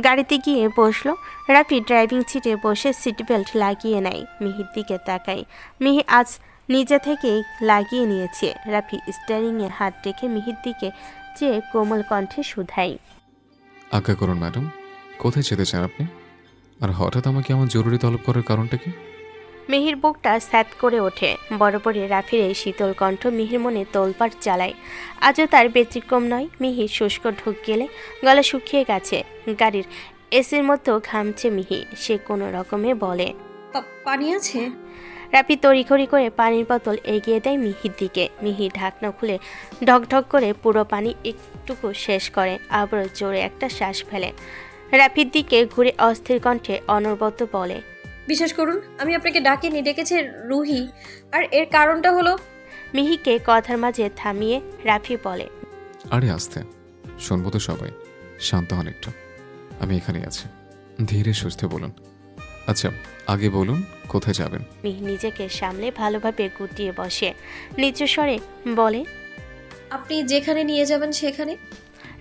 গাড়িতে গিয়ে বসলো। রাফি ড্রাইভিং সিটে বসে সিট বেল্ট লাগিয়ে নেয়। মিহির দিকে তাকায়। মিহি আজ নিজে থেকেই লাগিয়ে নিয়েছে। রাফি স্টিয়ারিংয়ে হাত রেখে মিহির দিকে চেয়ে কোমল কণ্ঠে শুধায়, আজ্ঞা করুন ম্যাডাম, কোথায় যেতে চান আপনি? আর হঠাৎ আমাকে এমন জরুরি তলব করার কারণটা কি? মিহির বুকটা স্যাত করে ওঠে। বরাবরই রাফির এই শীতল কণ্ঠ মিহির মনে তোলপাড় চালায়। আজও তার ব্যতিক্রম নয়। মিহির শুষ্ক ঢুক গেলে গলা শুকিয়ে গেছে। গাড়ির এসির মধ্যেও ঘামছে মিহি। সে কোনো রকমে বলে, পানি আছে? রাফি তড়িঘড়ি করে পানির বোতল এগিয়ে দেয় মিহির দিকে। মিহি ঢাকনা খুলে ঢকঢক করে পুরো পানি একটুকু শেষ করে। আবার জোরে একটা শ্বাস ফেলে। রাফির দিকে ঘুরে অস্থির কণ্ঠে অনবরত বলে, বিশ্বাস করুন, আমি আপনাকে ডাকিনি, ডেকেছে রুহি। আর এর কারণটা হলো। মিহিকে কথার মাঝে থামিয়ে রাফি বলে, আরে আস্তে, শুনবো তো সবাই। শান্ত হন একটু, আমি এখানে আছি। ধীরে সুস্থে বলুন। আচ্ছা, আগে বলুন কোথায় যাবেন? মিহি নিজেকে সামলে ভালোভাবে গুটিয়ে বসে নিচু স্বরে বলে, আপনি যেখানে নিয়ে যাবেন সেখানে।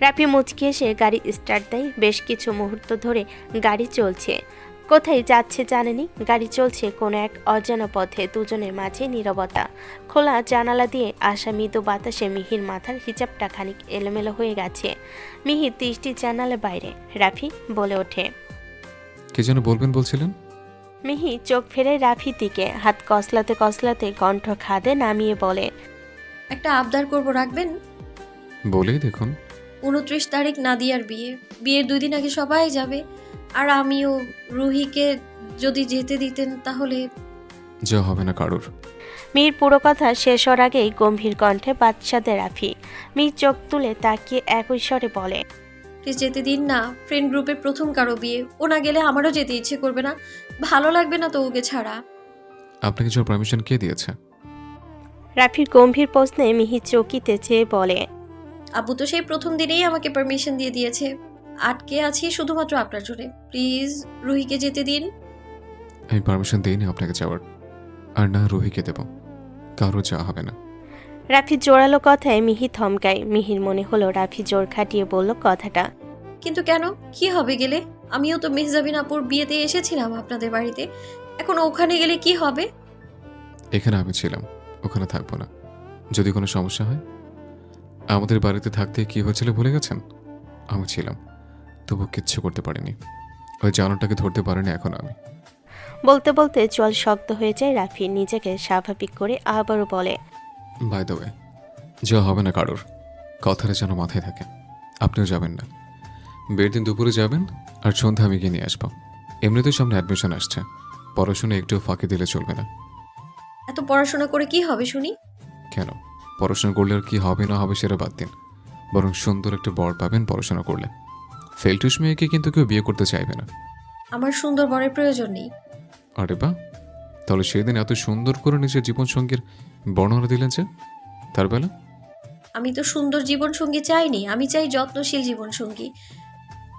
রাফি মুচকি এসে গাড়ি স্টার্ট দেয়। বেশ কিছু মুহূর্ত ধরে গাড়ি চলছে। কোথায় যাচ্ছে জানেনি। গাড়ি চলছে কোনো এক অজানা পথে। দুজনের মাঝে নীরবতা। খোলা জানালা দিয়ে আসা মৃদু বাতাসে মিহির মাথার হিজাবটা খানিক এলোমেলো হয়ে গেছে। মিহি দৃষ্টি জানালে বাইরে। রাফি বলে ওঠে, কে যেন বলবেন বলছিলেন? মিহি চোখ ফেরে রাফির দিকে। হাত কসলাতে কসলাতে কণ্ঠ খাদে নামিয়ে বলে, একটা আবদার করব, রাখবেন? বলেই দেখুন। 29 তারিখ নাদিয়ার বিয়ে। বিয়ের 2 দিন আগে সবাই যাবে, আর আমিও। রুহিকে যদি যেতে দিতেন তাহলে। যা হবে না কারুর। মিহির পুরো কথা শেষ হওয়ার আগেই গম্ভীর কণ্ঠে বাদশাদে রাফি। মিহি চোখ তুলে তাকিয়ে একই স্বরে বলে, প্লিজ যেতে দিন না। ফ্রেন্ড গ্রুপের প্রথম কারো বিয়ে, ও না গেলে আমারও যেতে ইচ্ছে করবে না। ভালো লাগবে না তো ওকে ছাড়া। আপনাকে যাওয়ার পারমিশন কে দিয়েছে? রাফির গম্ভীর প্রশ্নে মিহি চকিতে চেয়ে বলে, আব্বু তো সেই প্রথম দিনেই আমাকে পারমিশন দিয়ে দিয়েছে। আটকে আছি শুধুমাত্র আপনার জন্য। প্লিজ রুহিকে যেতে দিন। আমি পারমিশন দিইনি আপনাকে যাওয়ার, আর না রুহিকে দেব। কারো যাওয়া হবে না। রাফির জোরালো কথায় মিহি থমকায়। মিহির মনে হলো রাফি জোর খাটিয়ে বলল কথাটা। কিন্তু কেন, কি হবে গেলে? আমিও তো মেহজাবিন আপুর বিয়েতে এসেছিলাম আপনাদের বাড়িতে। এখন ওখানে গেলে কি হবে? এখানে আমি ছিলাম, ওখানে থাকবো না। যদি কোনো সমস্যা হয়, আমাদের বাড়িতে থাকতে কি হয়েছিল ভুলে গেছেন? আমি ছিলাম, তবু কিচ্ছু করতে পারিনি। ওই জানোটাকে ধরতে পারিনি এখন আমি। বলতে বলতে জল শক্ত হয়ে যায়। রাফি নিজেকে স্বাভাবিক করে আবারও বলে, বাই দ্য ওয়ে, যাওয়া হবে না কারোর। কথাটা যেন মাথায় থাকে। আপনিও যাবেন না। বিয়ের দিন দুপুরে যাবেন, আর সন্ধ্যা আমি গিয়ে নিয়ে আসবো। এমনিতেও সামনে অ্যাডমিশন আসছে, পড়াশোনা একটুও ফাঁকি দিলে চলবে না। এত পড়াশোনা করে কি হবে শুনি? কেন, পড়াশোনা করলে আর কি হবে না হবে সেটা বাদ দিন। বরং সুন্দর একটা বর পাবেন পড়াশোনা করলে। ফেলটুস মেয়েকে কিন্তু কেউ বিয়ে করতে চাইবে না। আমার সুন্দর বরের প্রয়োজন নেই। আরে বা, তাহলে সেদিন এত সুন্দর করে নিজের জীবনসঙ্গীর বর্ণনা দিলেন যে, তার বেলা? আমি তো সুন্দর জীবনসঙ্গী চাইনি, আমি চাই যত্নশীল জীবনসঙ্গী,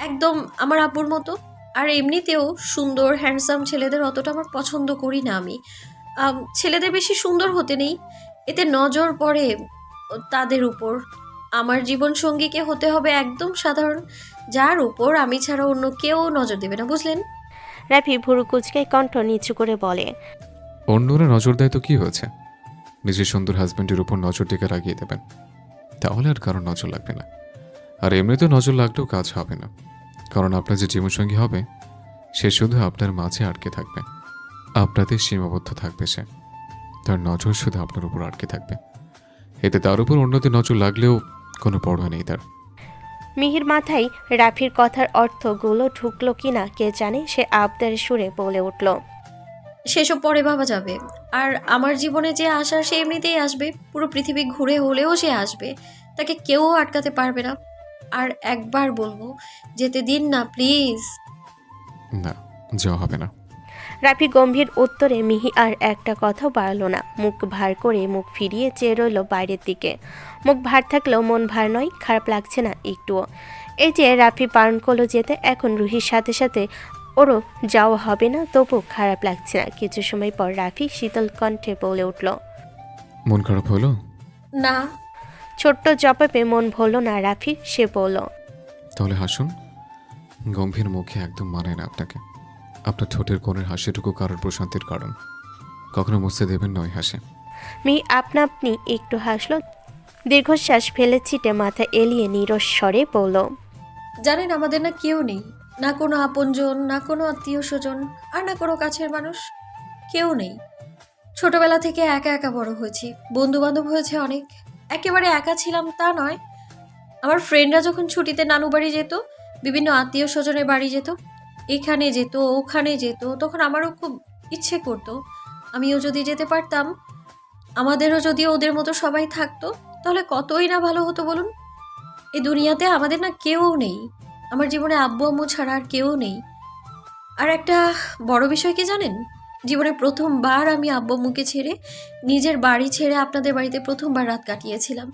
একদম আমার আব্বুর মতো। আর এমনিতেও সুন্দর হ্যান্ডসাম ছেলেদের অতটা আমার পছন্দ করি না আমি। ছেলেদের বেশি সুন্দর হতে নেই, এতে নজর পড়ে তাদের উপর। আমার জীবনসঙ্গীকে হতে হবে একদম সাধারণ, যার উপর আমি ছাড়া অন্য কেউ নজর দেবে না, বুঝলেন? রাফি ভুরু কুচকায় কণ্ঠ নিচু করে বলে, অন্যরা নজর দেয় তো কি হয়েছে? নিজের সুন্দর হাজব্যান্ডের উপর নজর দিকে লাগিয়ে দেবেন, তাহলে আর কারোর নজর লাগবে না। আর এমনিতে নজর লাগলেও কাজ হবে না, কারণ আপনার যে জীবনসঙ্গী হবে সে শুধু আপনার মাঝে আটকে থাকবে। আপনাদের সীমাবদ্ধ থাকবে সে, তার নজর শুধু আপনার উপর আটকে থাকবে। এতে তার উপর অন্যদের নজর লাগলেও কোনো পরোয়া নেই তার। মিহির মাথায় রাফির কথার অর্থগুলো ঢুকলো কিনা কে জানে। সে আবদারের সুরে বলে উঠল, সেসব পরে ভাবা যাবে। আর আমার জীবনে যে আসার সে এমনিতেই আসবে, পুরো পৃথিবী ঘুরে হলেও সে আসবে, তাকে কেউ আটকাতে পারবে না। আর একবার বলবো, যেতে দিন না প্লিজ। না, যাওয়া হবে না। রাফি গম্ভীর উত্তরে মিহি আর একটা কথাও বাড়ল না। মুখ ভার করে মুখ ফিরিয়ে চেয়ে রইল বাইরের দিকে। মুখ ভার থাকলেও মন ভার নয়, খারাপ লাগছে না একটুও। এই যে রাফি বারণ করলো যেতে, এখন রুহির সাথে সাথে ওরও যাওয়া হবে না, তবু খারাপ লাগছে না। কিছু সময় পর রাফি শীতল কণ্ঠে বলে উঠল, মন খারাপ হলো? না। ছোট্ট জবাবে মন ভরল না রাফির। সে বলল, তাহলে হাসুন। গম্ভীর মুখে একদম মানায় না আপনাকে। আপনার ঠোঁটের কোণের হাসিটুকু কারোর প্রশান্তির কারণ। কখনো মুছতে দেবেন না ওই হাসি। মিহি আপনা আপনি একটু হাসল, দীর্ঘশ্বাস ফেলে ছিটে মাথা এলিয়ে নীরস স্বরে বলল, জানেন আমাদের না কেউ নেই, না কোনো আপনজন, না কোনো আত্মীয় স্বজন, আর না কোনো কাছের মানুষ, কেউ নেই। ছোটবেলা থেকে একা একা বড় হয়েছি, বন্ধু বান্ধব হয়েছে অনেক। একেবারে একা ছিলাম তা নয়। আমার ফ্রেন্ডরা যখন ছুটিতে নানু বাড়ি যেত, বিভিন্ন আত্মীয় স্বজনের বাড়ি যেত, এখানে যেত ওখানে যেত, তখন আমারও খুব ইচ্ছে করতো আমিও যদি যেতে পারতাম। আমাদেরও যদি ওদের মতো সবাই থাকতো, তাহলে কতই না ভালো হতো বলুন। এই দুনিয়াতে আমাদের না কেউ নেই। আমার জীবনে আব্বু আম্মু ছাড়া আর কেউ নেই। আর একটা বড় বিষয় কি জানেন, জীবনে প্রথমবার আমি আব্বু আম্মুকে ছেড়ে, নিজের বাড়ি ছেড়ে আপনাদের বাড়িতে প্রথমবার রাত কাটিয়েছিলাম।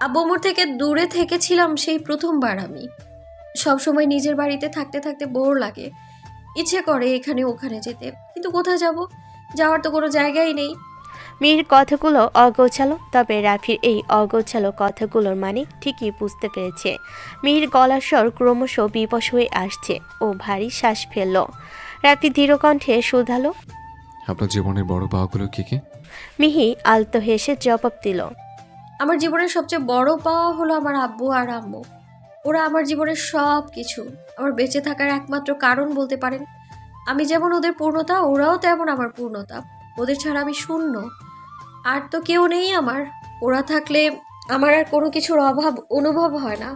আব্বু আম্মুর থেকে দূরে থেকেছিলাম সেই প্রথমবার আমি। সবসময় নিজের বাড়িতে থাকতে থাকতে বোর লাগে, ইচ্ছে করে এখানে ওখানে যেতে, কিন্তু কোথায় যাব? যাওয়ার তো কোনো জায়গাই নেই। মিহির কথাগুলো অগোছালো, তবে রাফির এই অগোছালো কথাগুলোর মানে ঠিকই বুঝতে পেরেছে। মিহির গলার স্বর ক্রমশ বিবশ হয়ে আসছে। ও ভারী শ্বাস ফেলল। রাফি ধীর কণ্ঠে শুধালো, আপনার জীবনের বড় পাওয়াগুলো কি কি? মিহি আলতো হেসে জবাব দিল, আমার জীবনের সবচেয়ে বড় পাওয়া হলো আমার আব্বু আর আম্মু। ওরা আমার জীবনের সব কিছু, আমার বেঁচে থাকার একমাত্র কারণ বলতে পারেন। আমি যেমন ওদের পূর্ণতা, ওরাও তেমন আমার পূর্ণতা। ওদের ছাড়া আমি শূন্য। আর তো কেউ নেই আমার। ওরা থাকলে আমার আর কোনো কিছুর অভাব অনুভব হয় না।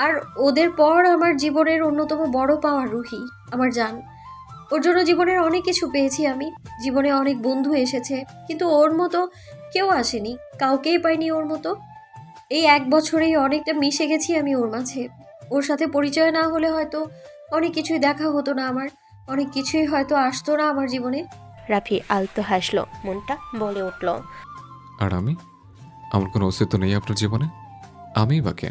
আর ওদের পর আমার জীবনের অন্যতম বড় পাওয়া রুহি, আমার জান। ওর জন্য জীবনের অনেক কিছু পেয়েছি আমি। জীবনে অনেক বন্ধু এসেছে, কিন্তু ওর মতো কেউ আসেনি, কাউকেই পাইনি ওর মতো। এই 1 বছরেই অনেকটা মিশে গেছি আমি ওর মাঝে। ওর সাথে পরিচয় না হলে হয়তো অনেক কিছুই দেখা হতো না আমার, অনেক কিছুই হয়তো আসতো না আমার জীবনে। রাফি আলতো হাসলো, মনটা বলে উঠল, আর আমি? আমার কোনো অস্তিত্ব নেই আপনার জীবনে? আমিই বা কে?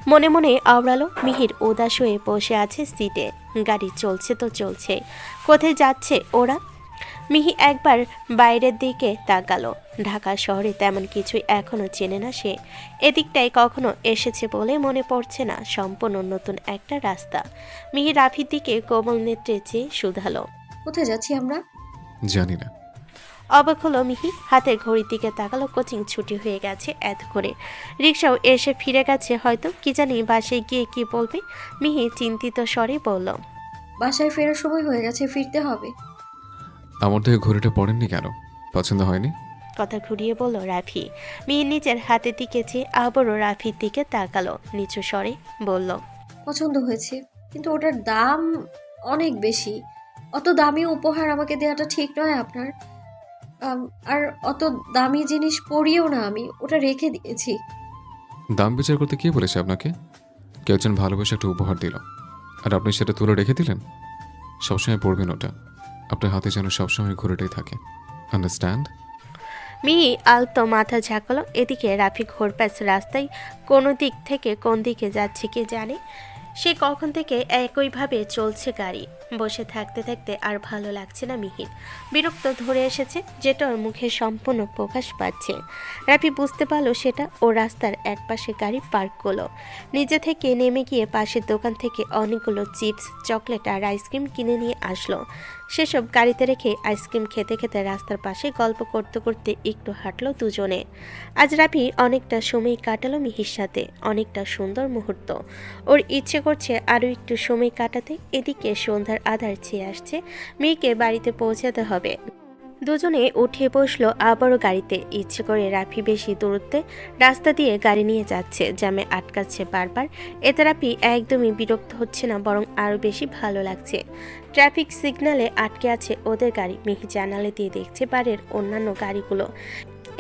মনে মনে আওড়ালো। মিহির উদাস হয়ে বসে আছে সিটে। গাড়ি চলছে তো চলছে। কোথায় যাচ্ছে ওরা? মিহি একবার বাইরের দিকে তাকালো। ঢাকা শহরে তেমন কিছুই এখনো চেনে না সে। এদিকটায় কখনো এসেছে বলে মনে পড়ছে না। সম্পূর্ণ নতুন একটা রাস্তা। মিহি রাফির দিকে কোমল নেত্রে চেয়ে শুধালো। কোথায় যাচ্ছি আমরা? জানি না। অবাক হলো মিহি। হাতের ঘড়ির দিকে তাকালো। কোচিং ছুটি হয়ে গেছে এতক্ষণে। রিক্সাও এসে ফিরে গেছে হয়তো। কি জানি বাসায় গিয়ে কি বলবে। মিহি চিন্তিত স্বরে বলল। বাসায় ফেরার সময় হয়ে গেছে, ফিরতে হবে। আমার থেকে ঘড়িটা পড়েননি কেন? পছন্দ হয়নি? কথা ঘুরিয়ে বলল রাফি। মিহি নিজের হাতের দিকে চেয়ে আবারও রাফির দিকে তাকালো। নিচু স্বরে বলল। পছন্দ হয়েছে, কিন্তু ওটার দাম অনেক বেশি। অত দামি উপহার আমাকে দেওয়াটা ঠিক নয় আপনার। আর অত দামি জিনিস পরিও না আমি, ওটা রেখে দিয়েছি। দাম বিচার করতে কে বলেছে আপনাকে? কেউ একজন ভালোবেসে একটা উপহার দিল, আর আপনি সেটা তুলে রেখে দিলেন। সবসময় পড়বেন ওটা। আপনার হাতে যেন সবসময় ঘড়িটাই থাকে। আন্ডারস্ট্যান্ড? মিহি আলতো মাথা ঝাঁকালো। এদিকে রাফি ঘোরপ্যাচ রাস্তায় কোনো দিক থেকে কোন দিকে যাচ্ছে কে জানে। সে কখন থেকে একইভাবে চলছে গাড়ি। বসে থাকতে থাকতে আর ভালো লাগছে না মিহির। বিরক্ত ধরে এসেছে, যেটা ওর মুখে সম্পূর্ণ প্রকাশ পাচ্ছে। রাফি বুঝতে পারলো সেটা। ও রাস্তার একপাশে গাড়ি পার্ক করলো। নিজে থেকে নেমে গিয়ে পাশের দোকান থেকে অনেকগুলো চিপস, চকলেট আর আইসক্রিম কিনে নিয়ে আসলো। সেসব গাড়িতে রেখে আইসক্রিম খেতে খেতে রাস্তার পাশে গল্প করতে করতে একটু হাঁটলো দুজনে। আজ রাফি অনেকটা সময় কাটালো মিহির সাথে। অনেকটা সুন্দর মুহূর্ত। ওর ইচ্ছে করছে আরও একটু সময় কাটাতে। এদিকে সন্ধ্যার আধার ছেয়ে আসছে। মেয়েকে বাড়িতে পৌঁছাতে হবে। দুজনে উঠে বসলো আবারও গাড়িতে। ইচ্ছে করে রাফি বেশি দূরত্বে রাস্তা দিয়ে গাড়ি নিয়ে যাচ্ছে। জ্যামে আটকাচ্ছে বারবার। এতে রাফি একদমই বিরক্ত হচ্ছে না, বরং আরও বেশি ভালো লাগছে। ট্রাফিক সিগন্যালে আটকে আছে ওদের গাড়ি। মিহি জানালে দিয়ে দেখছে বাড়ির অন্যান্য গাড়িগুলো।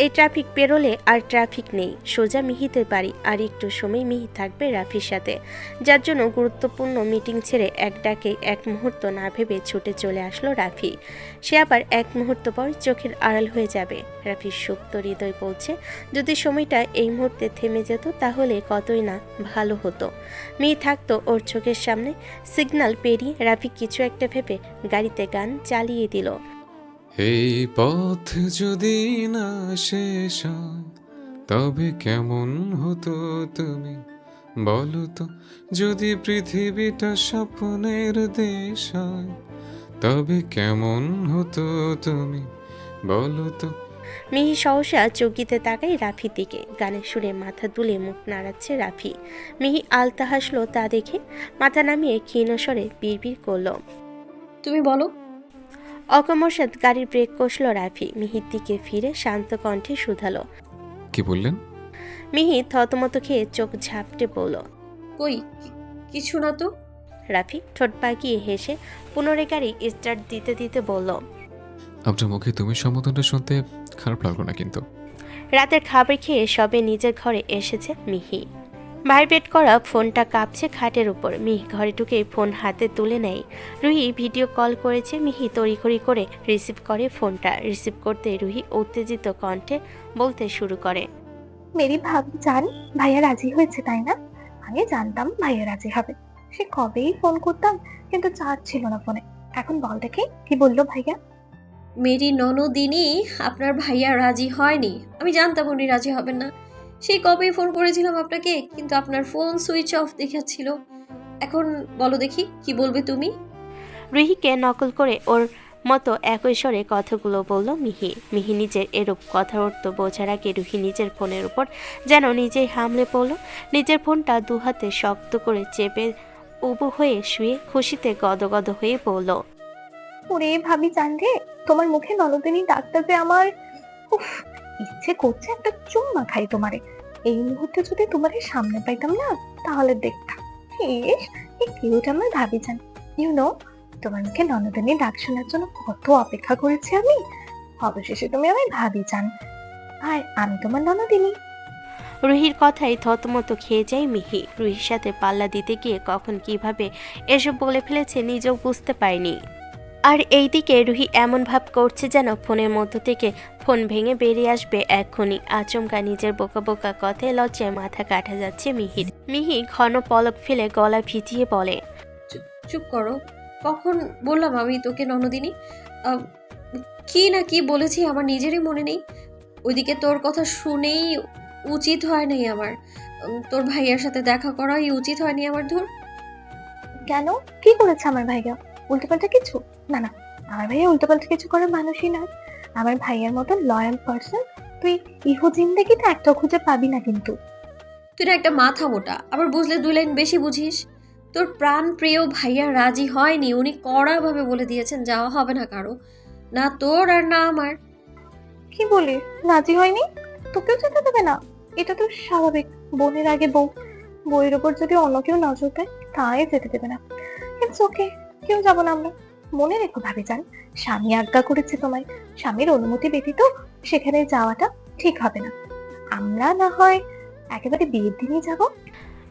এই ট্রাফিক পেরোলে আর ট্রাফিক নেই। সোজা মিহিতের বাড়ি। আর একটু সময় মিহি থাকবে রাফির সাথে, যার জন্য গুরুত্বপূর্ণ মিটিং ছেড়ে এক ডাকে এক মুহূর্ত না ভেবে ছুটে চলে আসলো রাফি। সে আবার এক মুহূর্ত পর চোখের আড়াল হয়ে যাবে। রাফির সুপ্ত হৃদয় বলছে, যদি সময়টা এই মুহূর্তে থেমে যেত তাহলে কতই না ভালো হতো। মিহি থাকতো ওর চোখের সামনে। সিগন্যাল পেরিয়ে রাফি কিছু একটা ভেবে গাড়িতে গান চালিয়ে দিল। এই পথ যদি না শেষ হয় তবে কেমন হতো তুমি বলো তো? যদি পৃথিবীটা স্বপ্নের দেশ হয় তবে কেমন হতো তুমি বলো তো? মিহি সহসা চৌকিতে তাকাই রাফির দিকে। গানের সুরে মাথা দুলে মুখ নাড়াচ্ছে রাফি। মিহি আলতা হাসলো তা দেখে। মাথা নামিয়ে ক্ষীণ স্বরে বিড়বিড় করলো। তুমি বলো। অকমর্ষাৎ গাড়ির ব্রেক কষল রাফি। মিহির দিকে ফিরে শান্ত কণ্ঠে শুধালো। কি বললেন? মিহি থতমত খেয়ে চোখ ঝাপটে বলল। কই, কিছু না তো। রাফি ঠোঁট পাকিয়ে হেসে পুনরায় গাড়ি স্টার্ট দিতে দিতে বলল। আপনার মুখে তুমি সম্বোধনটা শুনতে খারাপ লাগলো না কিন্তু। রাতের খাবার খেয়ে সবে নিজের ঘরে এসেছে মিহি। ভাইব্রেট করা ফোনটা কাঁপছে খাটের উপর। মিহি ঘরে ঢুকে ফোন হাতে তুলে নেয়। রুহি ভিডিও কল করেছে। মিহি তড়িঘড়ি করে রিসিভ করে ফোনটা। রিসিভ করতে রুহি উত্তেজিত কণ্ঠে বলতে শুরু করে। মেরি ভাবি জান, ভাইয়া রাজি হয়েছে তাই না? আগে জানতাম ভাইয়া রাজি হবে। সে কবেই ফোন করতাম, কিন্তু চার্জ ছিল না ফোনে। এখন বল দেখি কি বললো ভাইয়া। মেরি ননদিনী, আপনার ভাইয়া রাজি হয়নি। আমি জানতাম উনি রাজি হবেন না। সেই কবেই ফোন করেছিলাম আপনাকে, কিন্তু আপনার ফোন সুইচ অফ দেখাচ্ছিল। এখন বলো দেখি কি বলবে তুমি। রুহিকে নকল করে ওর মতো একই স্বরে কথাগুলো বলল মিহি। মিহি নিজের এরূপ কথার অর্থ বোঝার আগে রুহি নিজের ফোনের উপর যেন নিজেই হামলে পড়ল। নিজের ফোনটা দুহাতে শক্ত করে চেপে উবু হয়ে শুয়ে খুশিতে গদগদ হয়ে পড়ল। ওরে ভাবি জান রে, তোমার মুখে ননদিনী ডাকতে যে আমার উফ, ইচ্ছে করছে একটা চুম্মা খাই তোমারে। এই মুহূর্তে যদি তোমারে সামনে পাইতাম না, তাহলে দেখতাম। ইস, এই কিউট আমার ভাবি জান। ইউ নো, তোমার মুখে ননদিনী ডাক শোনার জন্য কত অপেক্ষা করেছি আমি। অবশেষে তুমি আমার ভাবি জান, আর আমি তোমার ননদিনী। রুহির কথাই থতমত খেয়ে যায় মিহি। রুহির সাথে পাল্লা দিতে গিয়ে কখন কিভাবে এসব বলে ফেলেছে নিজেও বুঝতে পারেনি। আর এইদিকে রুহি এমন ভাব করছে যেন ফোনের মধ্য থেকে ফোন ভেঙে বেরিয়ে আসবে এক্ষুনি। আচমকা নিজের বোকা বোকা কথায় লজ্জায় মাথা কাটা যাচ্ছে মিহির। মিহি ঘন পলক ফেলে গলা ভিজিয়ে বলে, চুপ করো। কখন বললাম আমি তোকে ননদিনী? আহ, কি না কি বলেছি আমার নিজেরই মনে নেই। ওইদিকে তোর কথা শুনেই উচিত হয় নাই আমার। তোর ভাইয়ার সাথে দেখা করাই উচিত হয়নি আমার। ধুর। কেন, কি করেছে আমার ভাইয়া? উল্টোপাল্টা কিছু? না না, আমার ভাইয়া উল্টোপাল্টা কিছু করার মানুষই নয়। আমার ভাইয়ার মতো লয়াল পার্সন তুই ইহো জিন্দেগিতে একটাও খুঁজে পাবি না কিন্তু। তুই না একটা মাথা মোটা, আবার বুঝলে 2 লাইন বেশি বুঝিস। তোর প্রাণ প্রিয় ভাইয়া রাজি হয়নি, উনি কড়াভাবে বলে দিয়েছেন যাওয়া হবে না কারো, না তোর আর না আমার। কি বলিস, রাজি হয়নি? তোকেও যেতে দেবে না? এটা তো স্বাভাবিক, বোনের আগে বউ। বউয়ের ওপর যদি অন্য কেউ নজর দেয় তাই যেতে দেবে না। ইটস ওকে, কেউ যাবো না আমরা। মনে রেখো ভাবিজান, স্বামী আজ্ঞা করেছে তোমায়, স্বামীর অনুমতি ব্যতীত সেখানে যাওয়াটা ঠিক হবে না। আমরা না হয় একেবারে বিয়ের দিনই যাবো।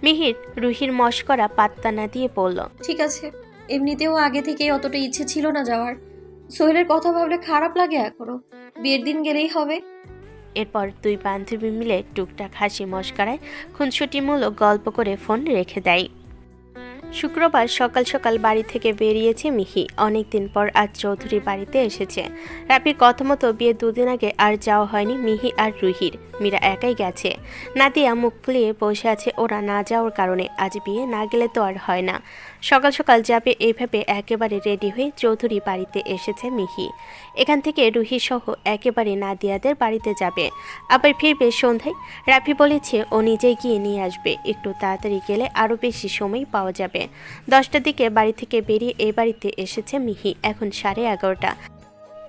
মিহির রুহির মশকরা পাত্তা না দিয়ে বলল, ঠিক আছে, এমনিতেও আগে থেকে অতটা ইচ্ছে ছিল না যাওয়ার। সোহেলের কথা ভাবলে খারাপ লাগে এখনো। বিয়ের দিন গেলেই হবে। এরপর দুই বান্ধবী মিলে টুকটাক হাসি মশকরায় খুনসুটিমূলক গল্প করে ফোন রেখে দেয়। শুক্রবার সকাল সকাল বাড়ি থেকে বেরিয়েছে মিহি। অনেকদিন পর আজ চৌধুরী বাড়িতে এসেছে। রাপির কথা মতো বিয়ে 2 দিন আগে আর যাওয়া হয়নি মিহি আর রুহির। মীরা একাই গেছে। নাদিয়া মুখ ফুলিয়ে বসে আছে ওরা না যাওয়ার কারণে। আজ বিয়ে না গেলে তো আর হয় না। সকাল সকাল যাবে এইভাবে একেবারে রেডি হয়ে চৌধুরী বাড়িতে এসেছে মিহি। এখান থেকে রুহি সহ একেবারে নাদিয়াদের বাড়িতে যাবে, আবার ফিরবে সন্ধ্যায়। রাফি বলেছে ও নিজেই গিয়ে নিয়ে আসবে। একটু তাড়াতাড়ি গেলে আরও বেশি সময় পাওয়া যাবে। 10টার দিকে বাড়ি থেকে বেরিয়ে এই বাড়িতে এসেছে মিহি। এখন 11:30।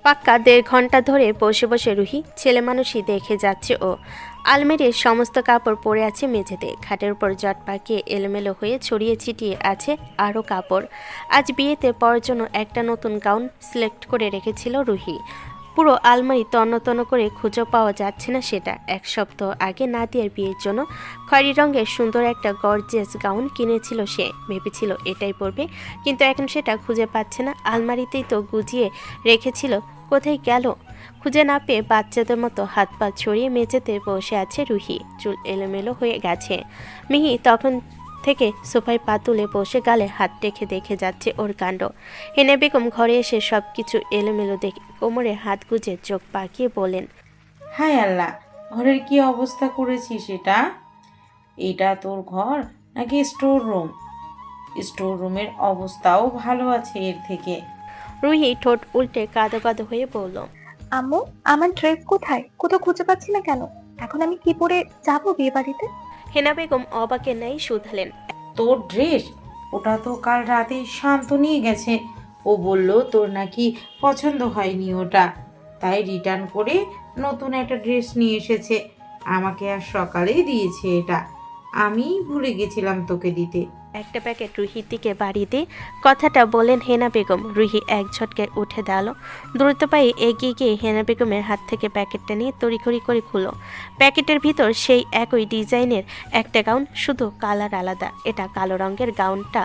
পাক্কা 1.5 ঘন্টা ধরে বসে বসে রুহি ছেলে মানুষই দেখে যাচ্ছে ও। আলমারির সমস্ত কাপড় পরে আছে মেঝেতে। খাটের উপর জট পাকিয়ে এলোমেলো হয়ে ছড়িয়ে ছিটিয়ে আছে আরও কাপড়। আজ বিয়েতে পরার জন্য একটা নতুন গাউন সিলেক্ট করে রেখেছিল রুহি। পুরো আলমারি তন্ন তন্ন করে খুঁজে পাওয়া যাচ্ছে না সেটা। 1 সপ্তাহ আগে নাদিয়ার বিয়ের জন্য খয়েরি রঙের সুন্দর একটা গর্জিয়াস গাউন কিনেছিল সে। ভেবেছিল এটাই পরবে, কিন্তু এখন সেটা খুঁজে পাচ্ছে না। আলমারিতেই তো গুজিয়ে রেখেছিল, কোথায় গেল? খুঁজে না পেয়ে বাচ্চাদের মতো হাত পা ছড়িয়ে মেঝেতে বসে আছে রুহি। চুল এলোমেলো হয়ে গেছে। মিহি তখন থেকে সোফায় পা তুলে বসে গালে হাত রেখে দেখে যাচ্ছে ওর কাণ্ড। হেনা বেগম ঘরে এসে সব কিছু এলোমেলো দেখে কোমরে হাত গুজে চোখ পাকিয়ে বলেন, হায় আল্লাহ, ঘরের কি অবস্থা করেছিস এটা? এটা তোর ঘর নাকি স্টোর রুম? স্টোর রুমের অবস্থাও ভালো আছে এর থেকে। রুহি ঠোঁট উল্টে কাঁদো কাঁদো হয়ে বলল, আম্মু, আমার ড্রেস কোথায়? কোথাও খুঁজে পাচ্ছি না কেন? এখন আমি কি পরে যাবো বিয়ে বাড়িতে? হেনা বেগম অবাকে নেই শুধালেন, তোর ড্রেস? ওটা তো কাল রাতে শান্ত নিয়ে গেছে। ও বলল তোর নাকি পছন্দ হয়নি ওটা, তাই রিটার্ন করে নতুন একটা ড্রেস নিয়ে এসেছে। আমাকে আর সকালেই দিয়েছে এটা, আমি ভুলে গেছিলাম তোকে দিতে। একটা প্যাকেট রুহির দিকে বাড়িয়ে দিয়ে কথাটা বলেন হেনা বেগম। রুহি এক ঝটকায় উঠে দাঁড়ালো। দ্রুত পায়ে এগিয়ে গিয়ে হেনা বেগমের হাত থেকে প্যাকেটটা নিয়ে তড়িঘড়ি করে খুলো। প্যাকেটের ভিতর সেই একই ডিজাইনের একটা গাউন, শুধু কালার আলাদা। এটা কালো রঙের গাউনটা